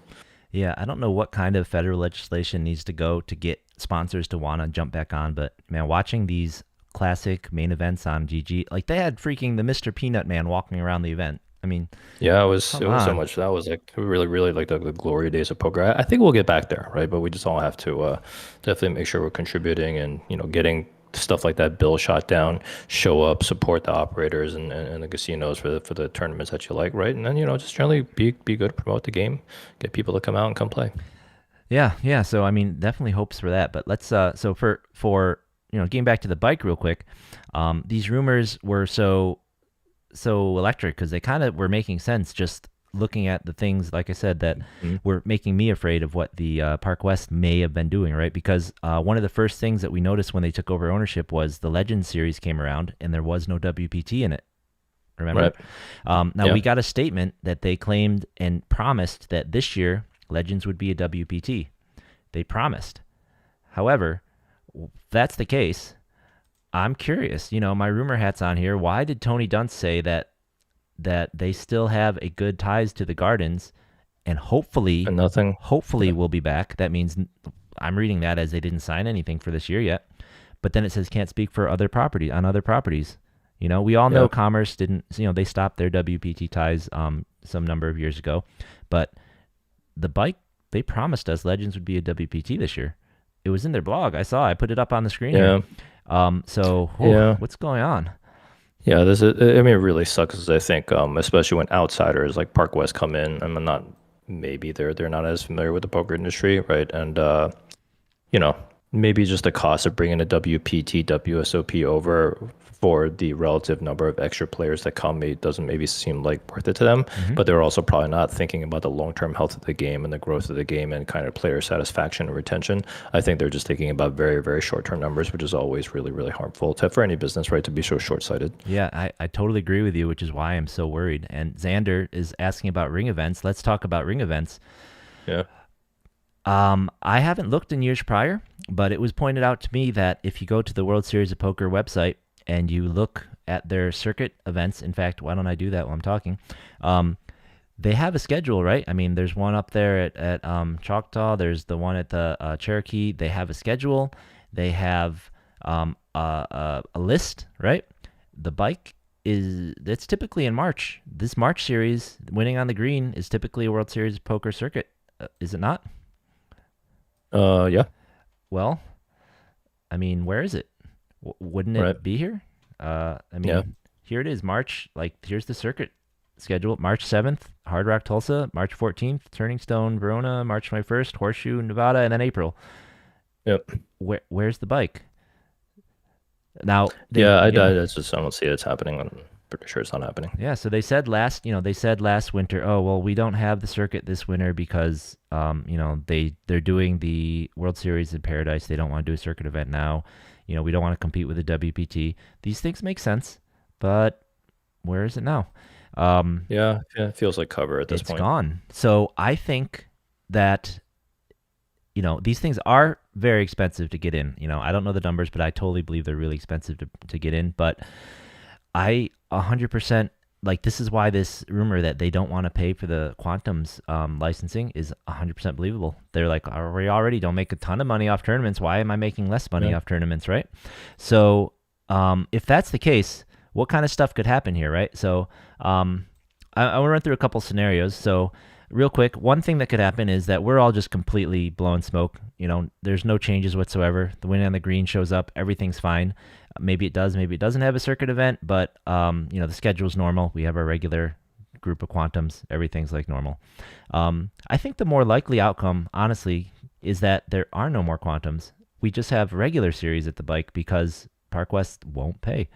Yeah, I don't know what kind of federal legislation needs to go to get sponsors to want to jump back on, but man, watching these classic main events on GG, like they had freaking the Mr. Peanut Man walking around the event. I mean, Yeah, it was come it was so on. much. That was like really, really like the glory days of poker. I think we'll get back there, right? But we just all have to definitely make sure we're contributing and getting stuff like that bill shot down, show up, support the operators and the casinos for the tournaments that you like, right? And then just generally be good, promote the game, get people to come out and come play. Yeah, yeah. So I mean, definitely hopes for that. But let's so for getting back to the bike real quick, these rumors were so electric because they kind of were making sense just looking at the things, like I said, that Mhm. were making me afraid of what the Park West may have been doing, right? Because one of the first things that we noticed when they took over ownership was the Legends series came around and there was no WPT in it. Remember? Right. Now Yeah. we got a statement that they claimed and promised that this year Legends would be a WPT. They promised. However, if that's the case, I'm curious. My rumor hat's on here. Why did Tony Dunst say that they still have a good ties to the Gardens, and hopefully, And nothing. hopefully Yeah. we'll be back. That means I'm reading that as they didn't sign anything for this year yet. But then it says can't speak for other property on other properties. We all know Yeah. Commerce didn't. They stopped their WPT ties some number of years ago, but the bike they promised us Legends would be a WPT this year. It was in their blog. I saw. I put it up on the screen here. Yeah. So Yeah. what's going on? Yeah, this is, I mean, it really sucks 'cause I think, especially when outsiders like Park West come in, I'm not, maybe they're not as familiar with the poker industry, right? And you know, maybe just the cost of bringing a WPT, WSOP over for the relative number of extra players that come, it doesn't maybe seem like worth it to them. Hmm. But they're also probably not thinking about the long-term health of the game and the growth of the game and kind of player satisfaction and retention. I think they're just thinking about very, very short-term numbers, which is always really, really harmful for any business, right? To be so short-sighted. Yeah, I totally agree with you, which is why I'm so worried. And Xander is asking about ring events. Let's talk about ring events. Yeah. I haven't looked in years prior, but it was pointed out to me that if you go to the World Series of Poker website and you look at their circuit events, in fact, why don't I do that while I'm talking? They have a schedule, right? I mean, there's one up there at Choctaw. There's the one at the Cherokee. They have a schedule. They have a list, right? The bike it's typically in March. This March series, winning on the green, is typically a World Series of Poker circuit, is it not? Yeah. Well, I mean, where is it? Wouldn't Right. it be here? I Yeah. mean, here it is, March. Like, here's the circuit schedule: March 7th, Hard Rock Tulsa; March 14th, Turning Stone Verona; March 21st, Horseshoe Nevada; and then April. Yep. Where's the bike? Now Yeah. I don't see it's happening. I'm pretty sure it's not happening. yeah. So they said last winter, oh well, we don't have the circuit this winter because they're doing the World Series in Paradise. They don't want to do a circuit event now. We don't want to compete with the WPT. These things make sense, but where is it now? Um, Yeah. Yeah. It feels like cover at this it's point. gone. So I think that these things are very expensive to get in. I don't know the numbers, but I totally believe they're really expensive to get in. But I 100% like this is why this rumor that they don't want to pay for the Quantum's licensing is 100% believable. They're like, we already don't make a ton of money off tournaments. Why am I making less money Yeah. off tournaments, right? So if that's the case, what kind of stuff could happen here, right? So I want to run through a couple scenarios. So real quick, one thing that could happen is that we're all just completely blowing smoke. There's no changes whatsoever. The win on the green shows up, everything's fine. Maybe it does, maybe it doesn't have a circuit event, but the schedule's normal. We have our regular group of quantums. Everything's like normal. I think the more likely outcome, honestly, is that there are no more quantums. we just have regular series at the bike because Park West won't pay.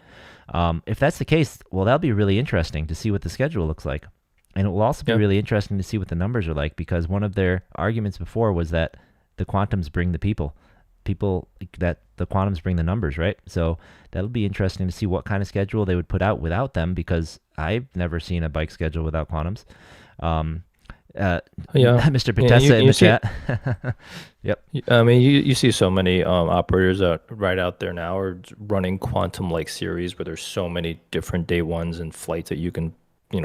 If that's the case, well, that'll be really interesting to see what the schedule looks like. And it will also be Yeah. really interesting to see what the numbers are like because one of their arguments before was that the quantums bring the people that the quantums bring the numbers, right? So that'll be interesting to see what kind of schedule they would put out without them because I've never seen a bike schedule without quantums. Um, Yeah. Mr. Yeah, you, Patessa in you the see, chat. Yep. I mean, you see so many operators that right out there now are running quantum like series where there's so many different day ones and flights that you can,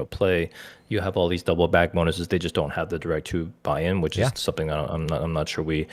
play. You have all these double back bonuses. They just don't have the direct to buy-in, which is Yeah. something that I'm not sure we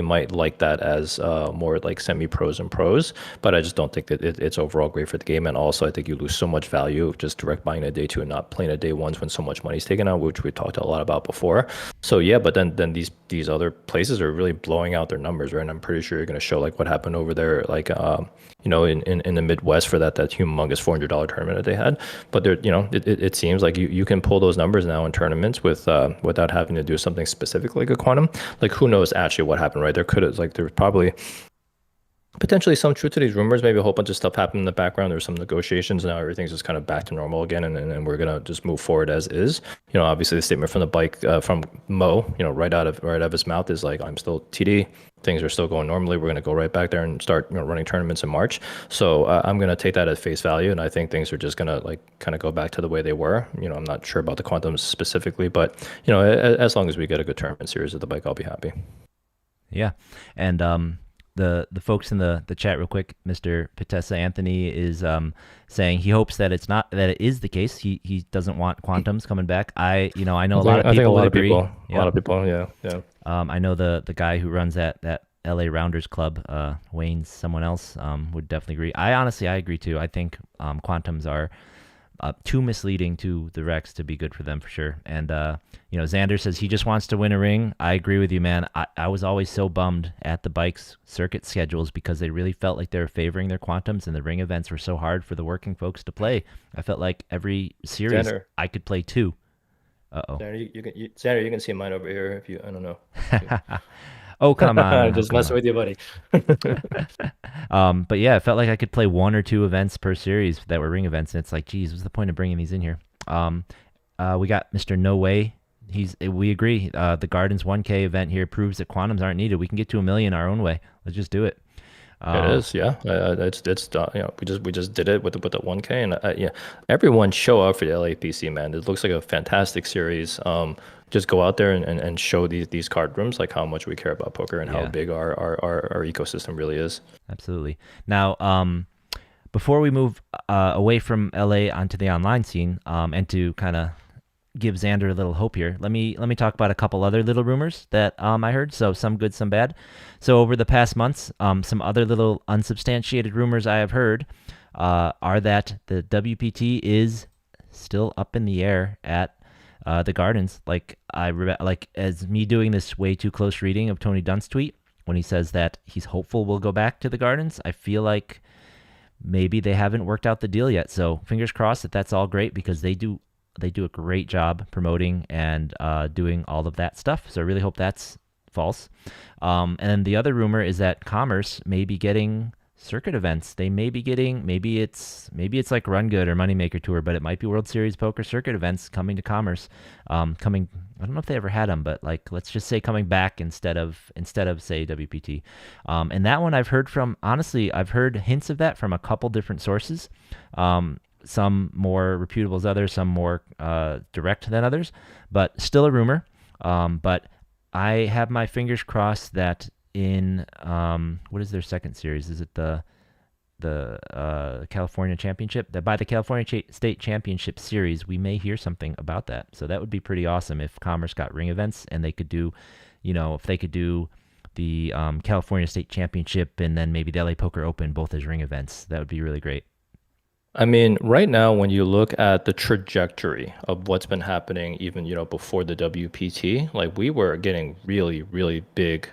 might like that as more like semi-pros and pros, but I just don't think that it's overall great for the game. And also, I think you lose so much value of just direct buying a day two and not playing a day ones when so much money's taken out, which we talked a lot about before. So yeah, but then these other places are really blowing out their numbers, right? And I'm pretty sure you're going to show like what happened over there, like in the Midwest for that humongous $400 tournament that they had. But there, it seems like you can pull those numbers now in tournaments without having to do something specific like a quantum. Like who knows actually what happened, right? There's probably potentially some truth to these rumors. Maybe a whole bunch of stuff happened in the background. There's some negotiations. Now everything's just kind of back to normal again, and we're gonna just move forward as is. Obviously the statement from the bike from Mo, right out of his mouth is like, I'm still TD. Things are still going normally. We're gonna go right back there and start running tournaments in March. So I'm gonna take that at face value, and I think things are just gonna like kind of go back to the way they were. I'm not sure about the quantums specifically, but as long as we get a good tournament series at the bike, I'll be happy. Yeah. And the folks in the chat real quick, Mr. Patessa Anthony is saying he hopes that it is the case. He doesn't want quantums coming back. I know a lot of people would agree. A lot of people, yeah. I know the guy who runs that LA Rounders Club, Wayne's someone else, would definitely agree. I agree too. I think quantums are too misleading to the Rex to be good for them for sure. And Xander says he just wants to win a ring. I agree with you, man. I was always so bummed at the bikes circuit schedules because they really felt like they were favoring their quantums, and the ring events were so hard for the working folks to play. I felt like every series Xander. I could play two. Uh-oh. Xander, you can see mine over here if you. I don't know. Oh, come on. Just come messing on. with you, buddy. But yeah, it felt like I could play one or two events per series that were ring events, and it's like, geez, what's the point of bringing these in here? We got Mr. No Way. We agree. The Gardens 1K event here proves that quantums aren't needed. We can get to 1 million our own way. Let's just do it. It is, yeah. It's we just did it with the 1K, and yeah, everyone show up for the LAPC, man. It looks like a fantastic series. Just go out there and show these card rooms like how much we care about poker and how big our ecosystem really is. Absolutely. Now, before we move away from LA onto the online scene, and to kind of give Xander a little hope here, let me talk about a couple other little rumors that I heard. So some good, some bad. So over the past months, some other little unsubstantiated rumors I have heard are that the WPT is still up in the air at the Gardens. Like as me doing this way too close reading of Tony Dunn's tweet when he says that he's hopeful we'll go back to the Gardens. I feel like maybe they haven't worked out the deal yet. So fingers crossed that that's all great because they do a great job promoting and doing all of that stuff. So I really hope that's false. And then the other rumor is that Commerce may be getting circuit events. They may be getting, maybe it's like Run Good or Moneymaker Tour, but it might be World Series Poker circuit events coming to Commerce. I don't know if they ever had them, but like, let's just say coming back instead of say WPT. And that one I've heard from, honestly, I've heard hints of that from a couple different sources. Some more reputable as others, some more direct than others, but still a rumor. But I have my fingers crossed that in what is their second series? Is it the California Championship? That by the California State Championship Series, we may hear something about that. So that would be pretty awesome if Commerce got ring events and they could do, if they could do the California State Championship and then maybe the LA Poker Open both as ring events. That would be really great. I mean, right now, when you look at the trajectory of what's been happening, even before the WPT, like we were getting really, really big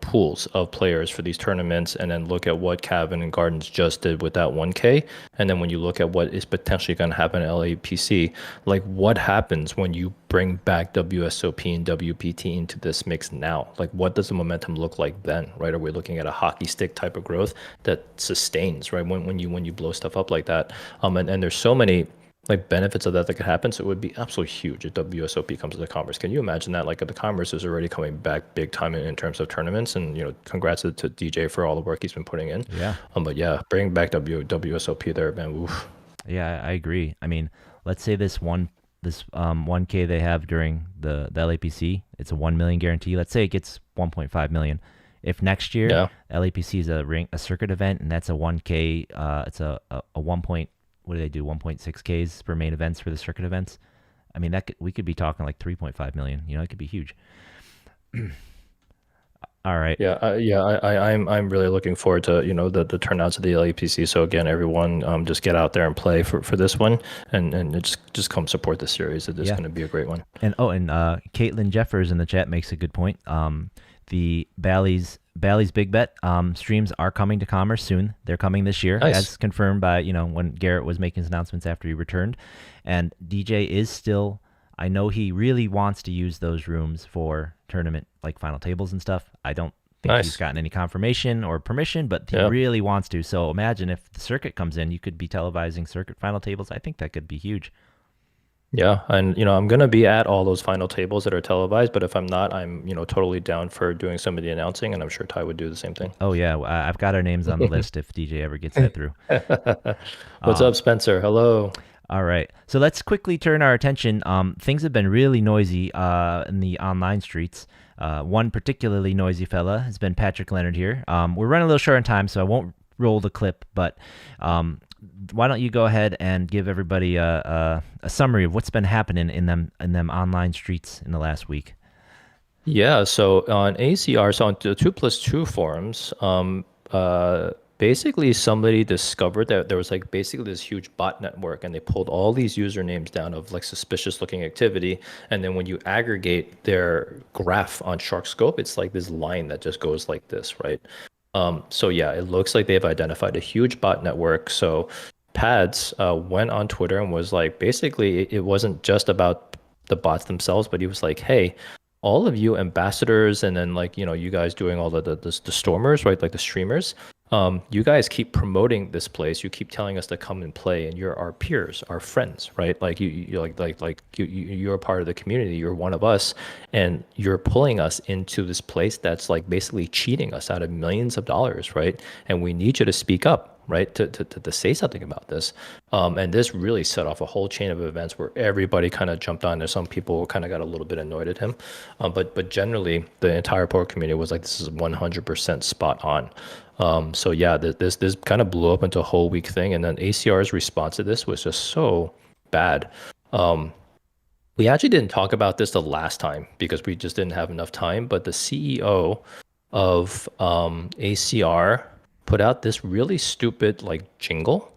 pools of players for these tournaments, and then look at what Cavan and Gardens just did with that 1K, and then when you look at what is potentially going to happen at LAPC, like what happens when you bring back WSOP and WPT into this mix now? Like what does the momentum look like then, right? Are we looking at a hockey stick type of growth that sustains, right? When you blow stuff up like that, and there's so many like benefits of that could happen. So it would be absolutely huge if WSOP comes to the Commerce. Can you imagine that? Like the Commerce is already coming back big time in terms of tournaments, and congrats to DJ for all the work he's been putting in. Yeah. But yeah, bring back WSOP there, man. Oof. Yeah, I agree. I mean, let's say this 1K they have during the LAPC, it's a 1 million guarantee. Let's say it gets 1.5 million. If next year LAPC is a circuit event and that's a 1K, it's a 1. What do they do? 1.6Ks for main events for the circuit events. I mean, we could be talking like 3.5 million. It could be huge. All right. Yeah, I'm really looking forward to the turnouts of the LAPC. So again, everyone, just get out there and play for this one, and just come support the series. It's going to be a great one. And Caitlin Jeffers in the chat makes a good point. The Bally's Big Bet streams are coming to Commerce soon. They're coming this year, as confirmed by when Garrett was making his announcements after he returned. And DJ is still, I know he really wants to use those rooms for tournament like final tables and stuff. I don't think he's gotten any confirmation or permission, but he really wants to. So imagine if the circuit comes in, you could be televising circuit final tables. I think that could be huge. Yeah, and I'm gonna be at all those final tables that are televised, but if I'm not, I'm totally down for doing some of the announcing, and I'm sure Ty would do the same thing. Oh yeah, I've got our names on the list if DJ ever gets that through. What's up, Spencer? Hello. All right, so let's quickly turn our attention. Things have been really noisy in the online streets. One particularly noisy fella has been Patrick Leonard here. We're running a little short on time, so I won't roll the clip, but why don't you go ahead and give everybody a summary of what's been happening in them online streets in the last week? Yeah, so on ACR, so on the 2+2 forums, basically somebody discovered that there was like basically this huge bot network, and they pulled all these usernames down of like suspicious looking activity, and then when you aggregate their graph on SharkScope, it's like this line that just goes like this, right? So yeah, it looks like they've identified a huge bot network. So Pads went on Twitter and was like, basically, it wasn't just about the bots themselves, but he was like, hey, all of you ambassadors, and then like, you guys doing all the stormers, right? Like the streamers, you guys keep promoting this place. You keep telling us to come and play, and you're our peers, our friends, right? Like you're a part of the community. You're one of us, and you're pulling us into this place that's like basically cheating us out of millions of dollars, right? And we need you to speak up, right? To say something about this. And this really set off a whole chain of events where everybody kind of jumped on there. Some people kind of got a little bit annoyed at him, but generally the entire poker community was like, this is 100% spot on. So yeah, this kind of blew up into a whole week thing, and then ACR's response to this was just so bad. We actually didn't talk about this the last time because we just didn't have enough time, but the CEO of ACR put out this really stupid like jingle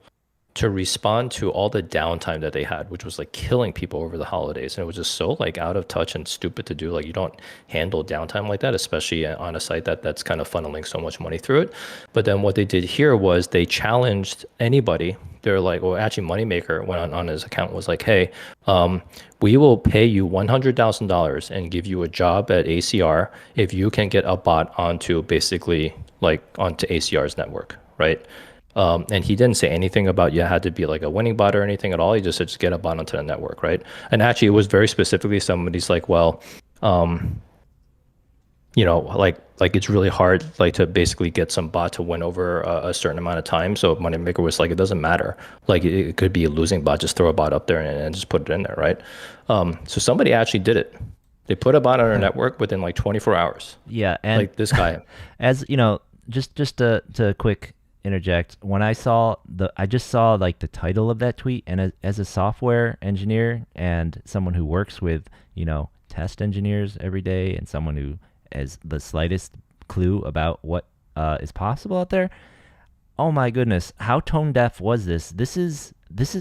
to respond to all the downtime that they had, which was like killing people over the holidays. And it was just so like out of touch and stupid to do. Like you don't handle downtime like that, especially on a site that's kind of funneling so much money through it. But then what they did here was they challenged anybody. They're like, well, actually Moneymaker went on his account, was like, hey, we will pay you $100,000 and give you a job at ACR if you can get a bot onto basically like onto ACR's network, right? And he didn't say anything about you had to be like a winning bot or anything at all. He just said just get a bot onto the network, right? And actually, it was very specifically somebody's like, well, like it's really hard like to basically get some bot to win over a certain amount of time. So Moneymaker was like, it doesn't matter. Like it could be a losing bot. Just throw a bot up there and just put it in there, right? So somebody actually did it. They put a bot on our network within like 24 hours. Yeah, and like this guy. As you know, just to quick interject, when I just saw like the title of that tweet, and as a software engineer and someone who works with test engineers every day, and someone who has the slightest clue about what is possible out there, oh my goodness, how tone deaf was this? This is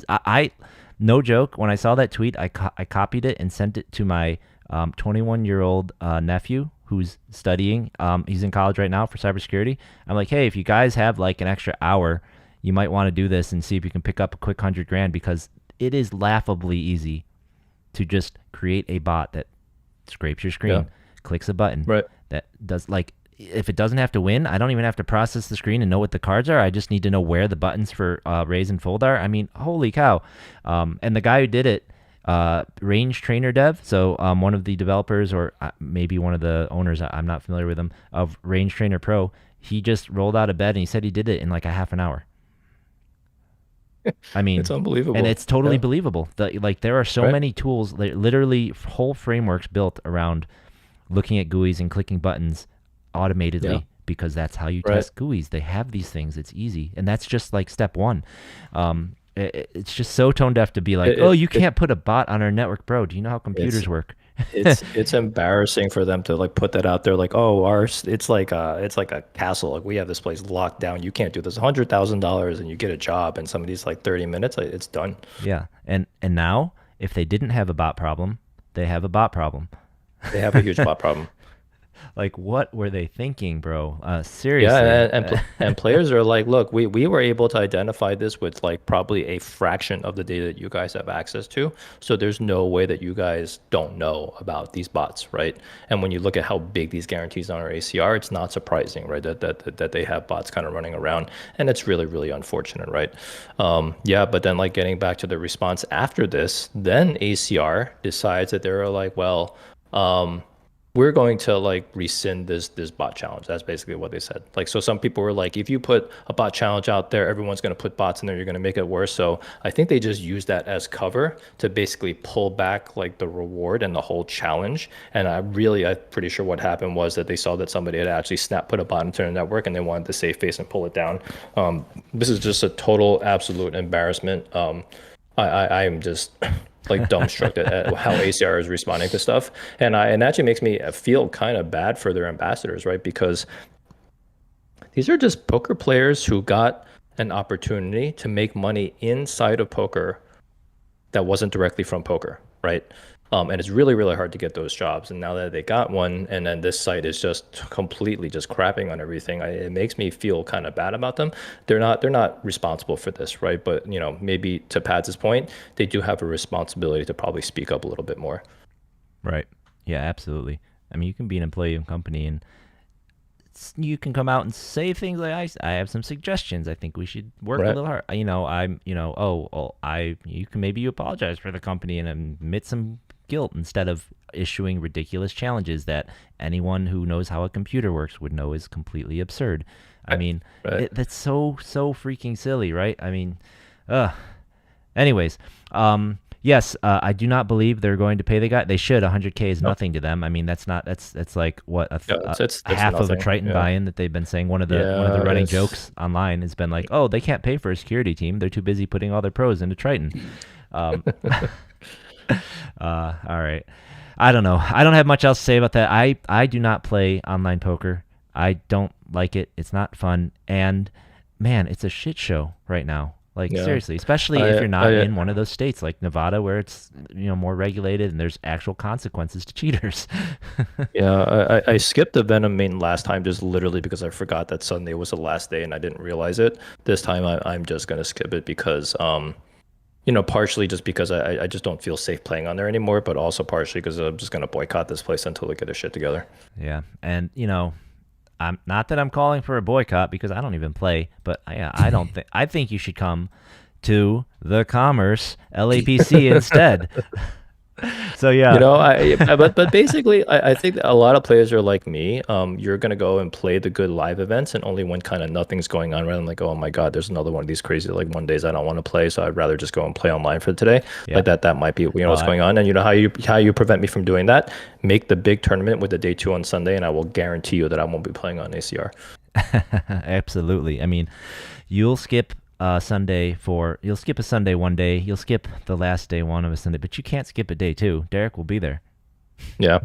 I no joke, when I saw that tweet, I copied it and sent it to my 21-year-old nephew who's studying. He's in college right now for cybersecurity. I'm like, hey, if you guys have like an extra hour, you might want to do this and see if you can pick up a quick 100 grand, because it is laughably easy to just create a bot that scrapes your screen, clicks a button, Right. that does, like, if it doesn't have to win, I don't even have to process the screen and know what the cards are. I just need to know where the buttons for raise and fold are. I mean, holy cow. And the guy who did it, Range Trainer Dev, so one of the developers, or maybe one of the owners, I'm not familiar with him, of Range Trainer Pro, he just rolled out of bed and he said he did it in like a half an hour. I mean, It's unbelievable. and it's totally Yeah. believable. Like, there are so Right. many tools, literally whole frameworks built around looking at GUIs and clicking buttons automatedly, Yeah. because that's how you Right. test GUIs. They have these things. It's easy, and that's just like step one. It's just so tone deaf to be like, It, oh, it, you it can't put a bot on our network, bro. Do you know how it's computers work? it's embarrassing for them to like put that out there, like, oh, ours, it's like a castle, like we have this place locked down, you can't do this, $100,000 and you get a job in somebody's like 30 minutes, like, it's done. Yeah, and now if they didn't have a bot problem, they have a bot problem. They have a huge bot problem. Like, what were they thinking, bro? Yeah, Seriously. and players are like, look, we were able to identify this with like probably a fraction of the data that you guys have access to. So there's no way that you guys don't know about these bots, right? And when you look at how big these guarantees are on our ACR, it's not surprising, right? That they have bots kind of running around, and it's really, really unfortunate, right? Yeah, but then like getting back to the response after this, then ACR decides that they're like, well, we're going to like rescind this bot challenge. That's basically what they said. Like, so some people were like, if you put a bot challenge out there, everyone's going to put bots in there, you're going to make it worse. So I think they just used that as cover to basically pull back like the reward and the whole challenge. And I'm pretty sure what happened was that they saw that somebody had actually put a bot into their network, and they wanted to save face and pull it down. This is just a total absolute embarrassment. I am just like dumbstruck at how ACR is responding to stuff, and it actually makes me feel kind of bad for their ambassadors, right? Because these are just poker players who got an opportunity to make money inside of poker that wasn't directly from poker, right? And it's really, really hard to get those jobs. And now that they got one, and then this site is just completely just crapping on everything, it makes me feel kind of bad about them. They're not responsible for this, right? But maybe to Pads' point, they do have a responsibility to probably speak up a little bit more. Right. Yeah, absolutely. I mean, you can be an employee of a company and you can come out and say things like, I have some suggestions. I think we should work a Right. little hard. You can maybe you apologize for the company and admit some guilt, instead of issuing ridiculous challenges that anyone who knows how a computer works would know is completely absurd. I mean, Right. that's so freaking silly, right? I mean, anyways, yes, I do not believe they're going to pay the guy. They should. 100K is No. nothing to them. I mean, that's like what Yeah, it's half of a nothing. Triton Yeah. buy-in that they've been saying. One of the Yeah, running it's jokes online has been like, oh, they can't pay for a security team. They're too busy putting all their pros into Triton. Um, all right. I don't know. I don't have much else to say about that. I do not play online poker. I don't like it. It's not fun. And man, it's a shit show right now. Like, yeah. seriously, especially if I you're not I in one of those states like Nevada, where it's more regulated and there's actual consequences to cheaters. Yeah, I skipped the Venom main last time just literally because I forgot that Sunday was the last day and I didn't realize it. This time I'm just gonna skip it because partially just because I just don't feel safe playing on there anymore, but also partially because I'm just gonna boycott this place until they get their shit together. Yeah, and I'm not that I'm calling for a boycott, because I don't even play, but I don't think I think you should come to the Commerce LAPC instead. So yeah, But basically, I think a lot of players are like me. You're gonna go and play the good live events, and only when kind of nothing's going on, rather than like, oh my god, there's another one of these crazy like one days I don't want to play, so I'd rather just go and play online for today. Yeah. Like that might be what's I- going on, and how you prevent me from doing that? Make the big tournament with the day 2 on Sunday, and I will guarantee you that I won't be playing on ACR. absolutely. I mean, you'll skip a Sunday one day. You'll skip the last day one of a Sunday, but you can't skip a day two. Derek will be there. Yeah.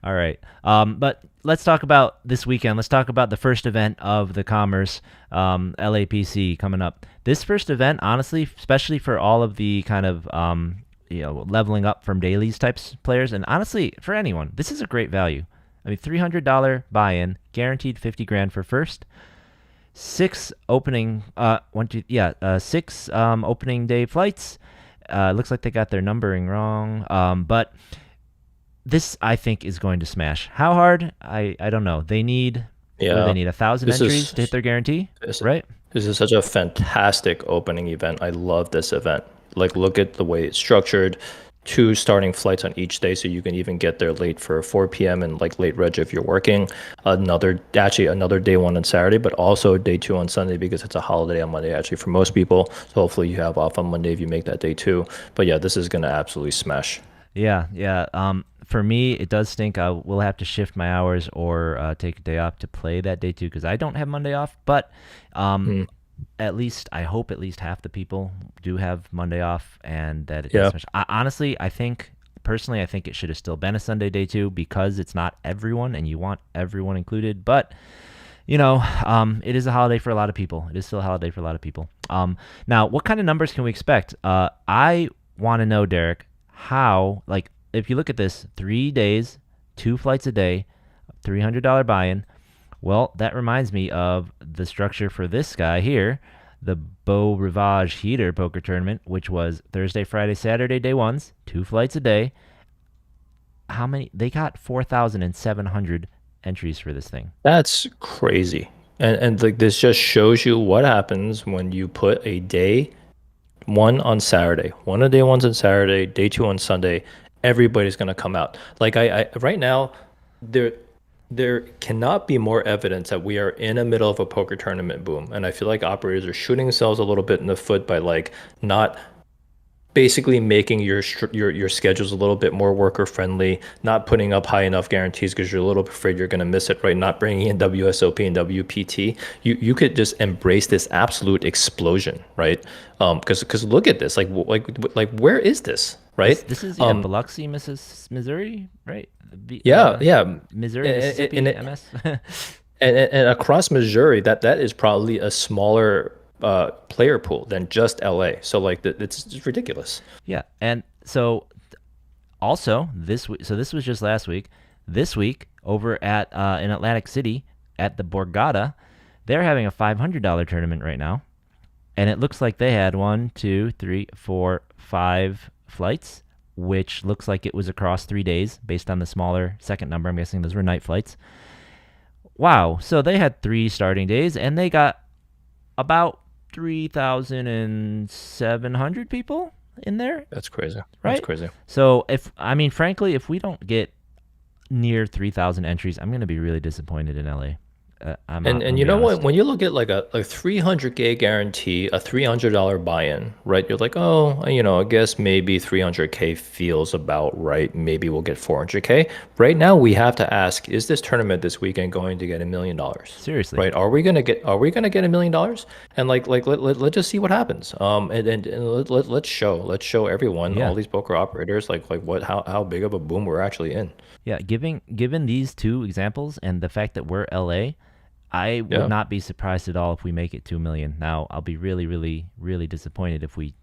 All right. But let's talk about this weekend. Let's talk about the first event of the Commerce LAPC coming up. This first event, honestly, especially for all of the kind of leveling up from dailies types players, and honestly for anyone, this is a great value. I mean, $300 buy-in, guaranteed 50 grand for first. Six opening, six opening day flights. Looks like they got their numbering wrong. But this I think is going to smash. How hard? I don't know. They need what do they Yeah, need? 1,000 this entries is to hit their guarantee, this, right? this is such a fantastic opening event. I love this event. Like, look at the way it's structured. Two starting flights on each day, so you can even get there late for 4 p.m. and like late reg if you're working. Another day one on Saturday, but also day two on Sunday because it's a holiday on Monday actually for most people. So hopefully you have off on Monday if you make that day two. But yeah, this is gonna absolutely smash. Yeah, yeah. For me, it does stink. I will have to shift my hours or take a day off to play that day too because I don't have Monday off. But um, Mm, at least I hope at least half the people do have Monday off and that it does yeah, smash. Honestly, I think personally, I think it should have still been a Sunday day too because it's not everyone and you want everyone included. But it is a holiday for a lot of people. It is still a holiday for a lot of people. Now, what kind of numbers can we expect? I want to know, Derek, how, like, if you look at this, 3 days, two flights a day, $300 buy-in. Well, that reminds me of the structure for this guy here, the Beau Rivage Heater Poker Tournament, which was Thursday, Friday, Saturday, day ones, two flights a day. How many? They got 4,700 entries for this thing. that's crazy. And like this just shows you what happens when you put a day one on Saturday, one of the day ones on Saturday, day two on Sunday. Everybody's gonna come out. Like I right now, there there cannot be more evidence that we are in the middle of a poker tournament boom. And I feel like operators are shooting themselves a little bit in the foot by like not basically making your schedules a little bit more worker friendly, not putting up high enough guarantees because you're a little afraid you're going to miss it, right? Not bringing in WSOP and WPT. You could just embrace this absolute explosion, right? Because look at this, like where is this, This right? this is Um, Biloxi, Missouri, right? yeah, yeah, Missouri, and, Mississippi, it, MS. and across Missouri, that is probably a smaller player pool than just LA. So like it's just ridiculous. Yeah, and so also this week, so this was just last week. This week over at in Atlantic City at the Borgata, they're having a $500 tournament right now, and it looks like they had one, two, three, four, five flights, which looks like it was across 3 days based on the smaller second number. I'm guessing those were night flights. Wow, so they had three starting days, and they got about 3,700 people in there, That's crazy. That's right? crazy. So frankly, if we don't get near 3,000 entries, I'm going to be really disappointed in LA. I'm And gonna you be know what? honest. When you look at like a 300K guarantee, a $300 buy-in, right? You're like, oh, I guess maybe 300K feels about right. Maybe we'll get 400K. Right now, we have to ask: is this tournament this weekend going to get $1 million? Seriously. Right? Are we gonna get $1 million? And let's just see what happens. And let's show everyone, Yeah. all these poker operators, like what how big of a boom we're actually in. Yeah, given these two examples and the fact that we're LA, I would Yeah. not be surprised at all if we make it 2 million. Now, I'll be really, really, really disappointed if we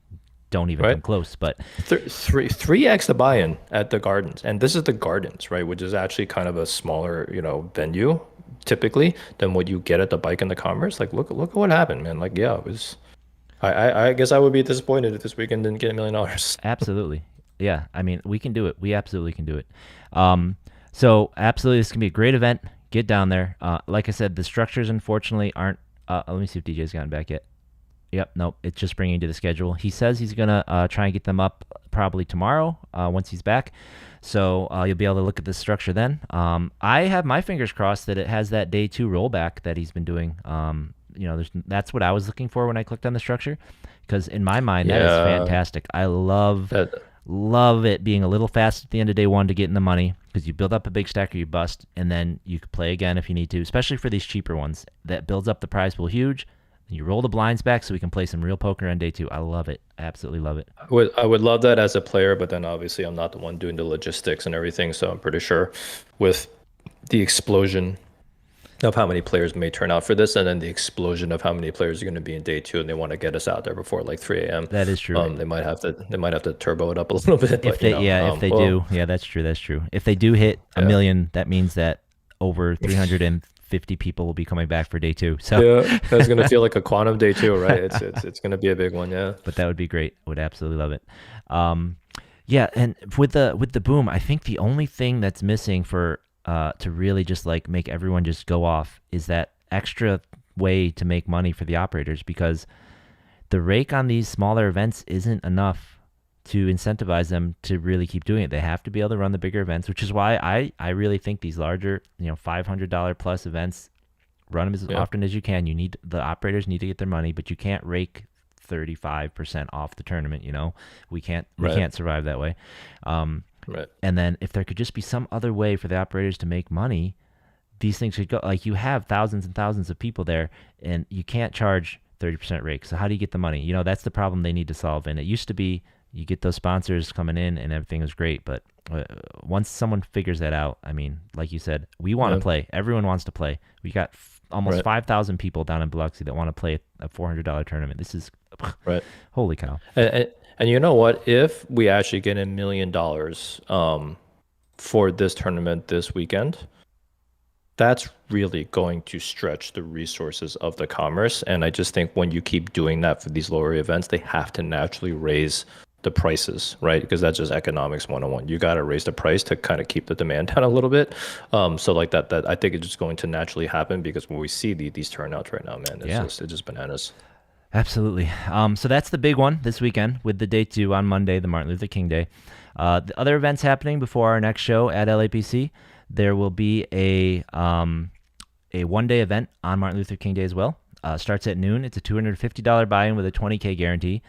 don't even Right. come close, but Three x the buy-in at the Gardens, and this is the Gardens, right, which is actually kind of a smaller, venue typically than what you get at the Bike and the Commerce. Like, look at what happened, man. Like, yeah, it was. I guess I would be disappointed if this weekend didn't get $1 million. absolutely. Yeah, I mean, we can do it. We absolutely can do it. Um, so absolutely, this can be a great event. Get down there. Like I said, the structures unfortunately aren't. Let me see if DJ's gotten back yet. Yep, nope. It's just bringing to the schedule. He says he's gonna try and get them up probably tomorrow once he's back. So you'll be able to look at the structure then. I have my fingers crossed that it has that day two rollback that he's been doing. That's what I was looking for when I clicked on the structure, because in my mind that is Yeah, fantastic. I love that love it being a little fast at the end of day one to get in the money because you build up a big stack or you bust, and then you can play again if you need to, especially for these cheaper ones. That builds up the prize pool huge. You roll the blinds back so we can play some real poker on day two. I love it. I absolutely love it. I would love that as a player, but then obviously I'm not the one doing the logistics and everything, so I'm pretty sure with the explosion of how many players may turn out for this, and then the explosion of how many players are going to be in day two, and they want to get us out there before like 3 a.m. That is true. They might have to turbo it up a little bit, If but they, yeah, if they well, do, yeah, that's true. That's true. If they do hit a yeah, million, that means that over 350 people will be coming back for day 2. So, Yeah, that's gonna feel like a quantum day too, right? It's gonna be a big one, yeah. but that would be great. Would absolutely love it. Um, yeah, and with the boom, I think the only thing that's missing for to really just like make everyone just go off is that extra way to make money for the operators, because the rake on these smaller events isn't enough to incentivize them to really keep doing it. They have to be able to run the bigger events, which is why I really think these larger, $500 plus events, run them as often as you can. The operators need to get their money, but you can't rake 35% off the tournament. We can't survive that way. Right. And then if there could just be some other way for the operators to make money, these things could go. Like, you have thousands and thousands of people there, and you can't charge 30% rake. So how do you get the money? That's the problem they need to solve. And it used to be you get those sponsors coming in and everything was great, but once someone figures that out, I mean, like you said, we want to play. Everyone wants to play. We got almost 5,000 people down in Biloxi that want to play a $400 tournament. This is holy cow. And you know what? If we actually get $1 million for this tournament this weekend, that's really going to stretch the resources of the commerce. And I just think when you keep doing that for these lower events, they have to naturally raise the prices, right? Because that's just economics 101. You got to raise the price to kind of keep the demand down a little bit. So like that I think it's just going to naturally happen, because when we see these turnouts right now, man, it's just bananas. Absolutely. So that's the big one this weekend with the day 2 on Monday, the Martin Luther King Day. The other events happening before our next show at LAPC, there will be a one-day event on Martin Luther King Day as well. Starts at noon. It's a $250 buy-in with a $20K guarantee.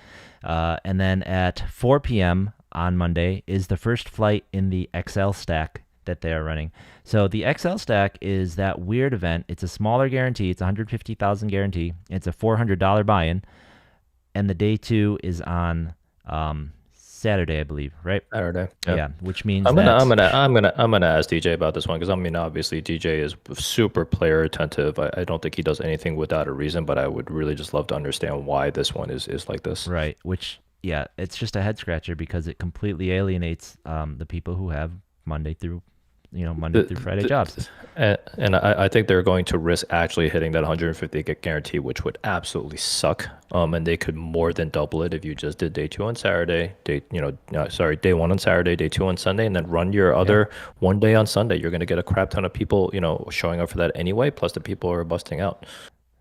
And then at 4 p.m. on Monday is the first flight in the XL stack that they are running. So the XL stack is that weird event. It's a smaller guarantee. It's $150,000 guarantee. It's a $400 buy-in. And the day 2 is on Saturday, I believe, right? Saturday. Yeah, which means I'm gonna ask DJ about this one, because I mean, obviously DJ is super player attentive. I don't think he does anything without a reason, but I would really just love to understand why this one is like this. Right. Which, yeah, it's just a head scratcher, because it completely alienates the people who have Monday through Friday jobs. And I think they're going to risk actually hitting that 150 guarantee, which would absolutely suck. And they could more than double it if you just did day 2 on Saturday, day 1 on Saturday, day 2 on Sunday, and then run your other one day on Sunday. You're going to get a crap ton of people, showing up for that anyway. Plus the people are busting out.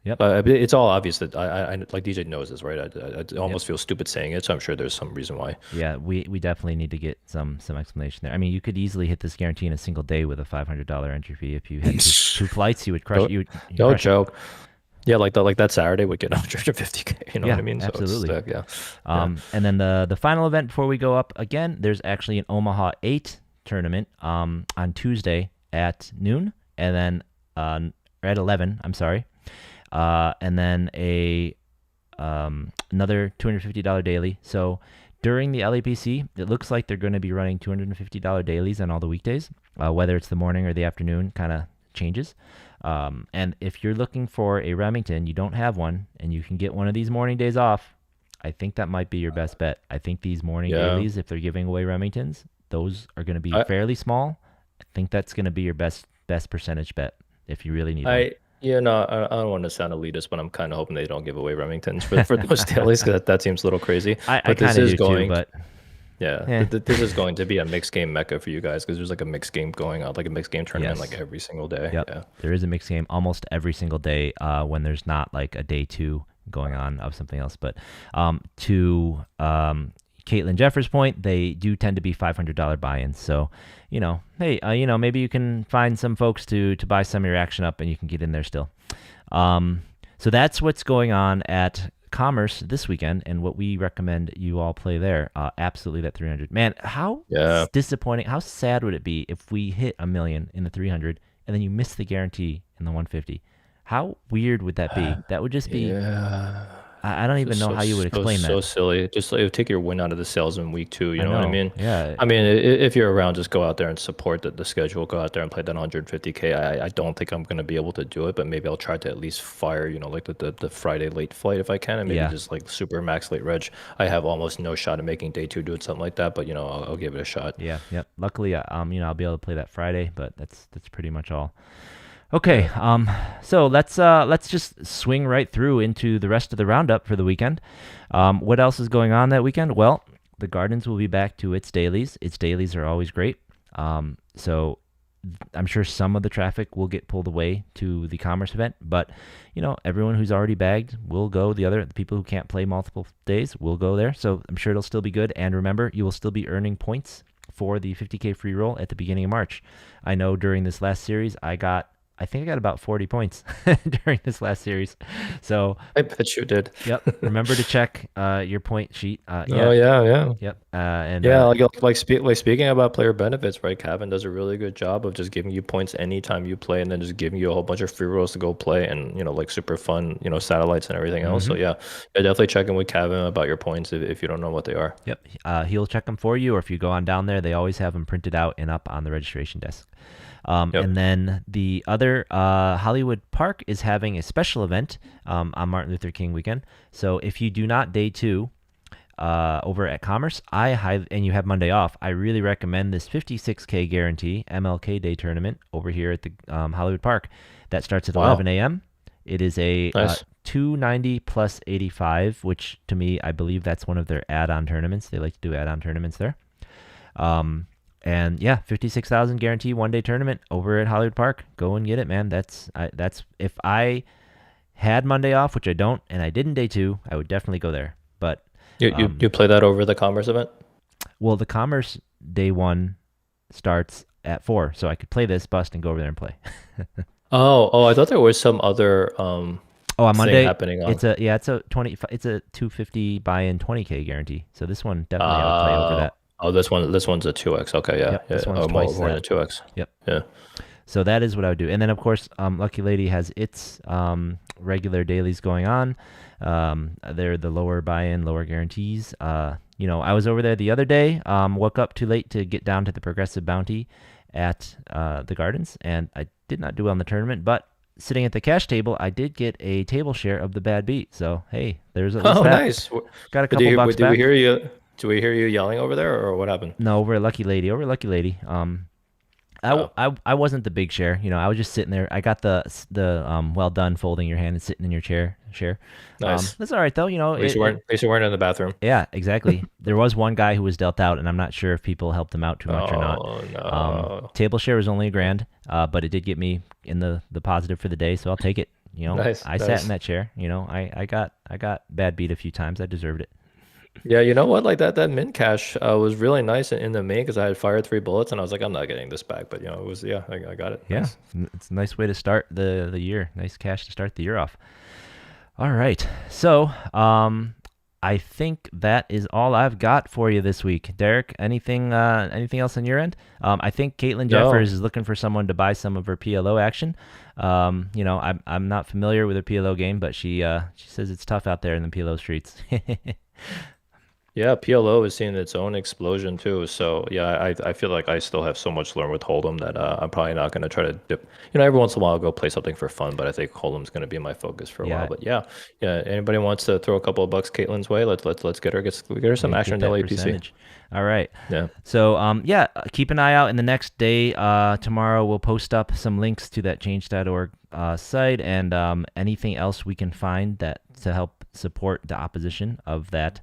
Yep. It's all obvious that I like DJ knows this, right? I almost feel stupid saying it, so I'm sure there's some reason why. Yeah, we definitely need to get some explanation there. I mean, you could easily hit this guarantee in a single day with a $500 entry fee. If you had two flights, you would crush it. No joke. Yeah, like that Saturday would get 150K. You know what I mean? Absolutely. So it's, and then the final event before we go up again, there's actually an Omaha 8 tournament on Tuesday at noon, and then at 11. I'm sorry. And then another $250 daily. So during the LAPC, it looks like they're going to be running $250 dailies on all the weekdays, whether it's the morning or the afternoon, kind of changes. And if you're looking for a Remington, you don't have one, and you can get one of these morning days off, I think that might be your best bet. I think these morning dailies, if they're giving away Remingtons, those are going to be fairly small. I think that's going to be your best percentage bet if you really need one. Yeah, no, I don't want to sound elitist, but I'm kind of hoping they don't give away Remingtons for those dailies, because that seems a little crazy. I kind of do too, but this is going to be a mixed game mecca for you guys, because there's like a mixed game going on, like a mixed game tournament, like every single day. Yep. Yeah, there is a mixed game almost every single day when there's not like a day 2 going on of something else. But to Caitlin Jeffers' point, they do tend to be $500 buy-ins. So, hey, maybe you can find some folks to buy some of your action up, and you can get in there still. So that's what's going on at Commerce this weekend, and what we recommend you all play there. Absolutely, that 300. Man, how disappointing, how sad would it be if we hit $1 million in the 300 and then you miss the guarantee in the 150? How weird would that be? That would just be I don't even Just know so how you would so explain that. so silly. Just like it'll take your win out of the sales in week 2. You I know what I know. mean? Yeah. I mean, if you're around, just go out there and support the schedule. Go out there and play that 150K. I don't think I'm gonna be able to do it, but maybe I'll try to at least fire, like the Friday late flight if I can, and maybe Yeah. just like super max late reg. I have almost no shot at making day 2 doing something like that, but I'll give it a shot. Yeah. Yep. Luckily, I'll be able to play that Friday, but that's pretty much all. Okay. Yeah. So let's just swing right through into the rest of the roundup for the weekend. What else is going on that weekend? Well, the Gardens will be back to its dailies. Its dailies are always great. So I'm sure some of the traffic will get pulled away to the Commerce event, but everyone who's already bagged will go. The people who can't play multiple days will go there. So I'm sure it'll still be good. And remember, you will still be earning points for the 50K free roll at the beginning of March. I know during this last series, I think I got about 40 points during this last series. So, I bet you did. yep. Remember to check your point sheet. Oh yeah. Yep. And Yeah, speaking about player benefits, right? Kevin does a really good job of just giving you points anytime you play, and then just giving you a whole bunch of free rolls to go play, and like super fun, satellites and everything else. So yeah, definitely check in with Kevin about your points if you don't know what they are. Yep. He'll check them for you, or if you go on down there, they always have them printed out and up on the registration desk. Yep. And then the other Hollywood Park is having a special event on Martin Luther King weekend. So if you do not day 2 over at Commerce, and you have Monday off, I really recommend this 56K guarantee MLK Day tournament over here at the Hollywood Park. That starts at 11 a.m. It is a Nice. 290 plus 85, which to me, I believe that's one of their add-on tournaments. They like to do add-on tournaments there. And yeah, 56,000 guarantee 1-day tournament over at Hollywood Park. Go and get it, man. That's if I had Monday off, which I don't, and I didn't day 2, I would definitely go there. But You play that over the Commerce event? well, the Commerce day 1 starts at 4, so I could play this, bust, and go over there and play. Oh, I thought there was some other on thing Monday happening on. it's a 250 buy-in 20K guarantee. So this one definitely I would play over that. Oh, this one's a 2x. Okay, yeah, Yep, yeah. this one's More twice than a that. 2x. Yep. Yeah. So that is what I would do. And then, of course, Lucky Lady has its regular dailies going on. They're the lower buy-in, lower guarantees. I was over there the other day, woke up too late to get down to the Progressive Bounty at the Gardens, and I did not do well in the tournament, but sitting at the cash table, I did get a table share of the bad beat. So, hey, there's at least Oh, that. nice. Got a couple bucks Did back. we hear you? Do we hear you yelling over there, or what happened? No, over at Lucky Lady. I wasn't the big share. I was just sitting there. I got the well done folding your hand and sitting in your chair. Nice. That's all right though. At least you weren't in the bathroom. Yeah, exactly. There was one guy who was dealt out, and I'm not sure if people helped him out too much or not. Oh no. Table share was only $1,000, but it did get me in the positive for the day, so I'll take it. Nice, I sat nice. in that chair. I got bad beat a few times. I deserved it. Yeah, you know what? Like that mint cash was really nice in the main because I had fired 3 bullets and I was like, I'm not getting this back. But it was I got it. Yeah, Nice. it's a nice way to start the year. Nice cash to start the year off. All right, so I think that is all I've got for you this week. Derek, anything else on your end? I think Caitlin Jeffers is looking for someone to buy some of her PLO action. I'm not familiar with her PLO game, but she says it's tough out there in the PLO streets. Yeah, PLO is seeing its own explosion too. So yeah, I feel like I still have so much to learn with Hold'em that I'm probably not going to try to dip. Every once in a while I'll go play something for fun, but I think Hold'em's going to be my focus for a Yeah. while. But yeah. Anybody wants to throw a couple of bucks Caitlin's way? Let's get her some action in Get that LAPC. percentage. All right. Yeah. So keep an eye out in the next day. Tomorrow we'll post up some links to that change.org site and anything else we can find that to help support the opposition of that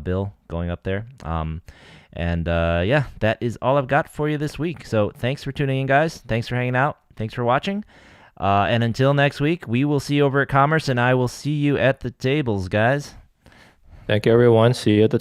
bill going up there. That is all I've got for you this week. So thanks for tuning in, guys. Thanks for hanging out. Thanks for watching. And until next week, we will see you over at Commerce, and I will see you at the tables, guys. Thank you, everyone. See you at the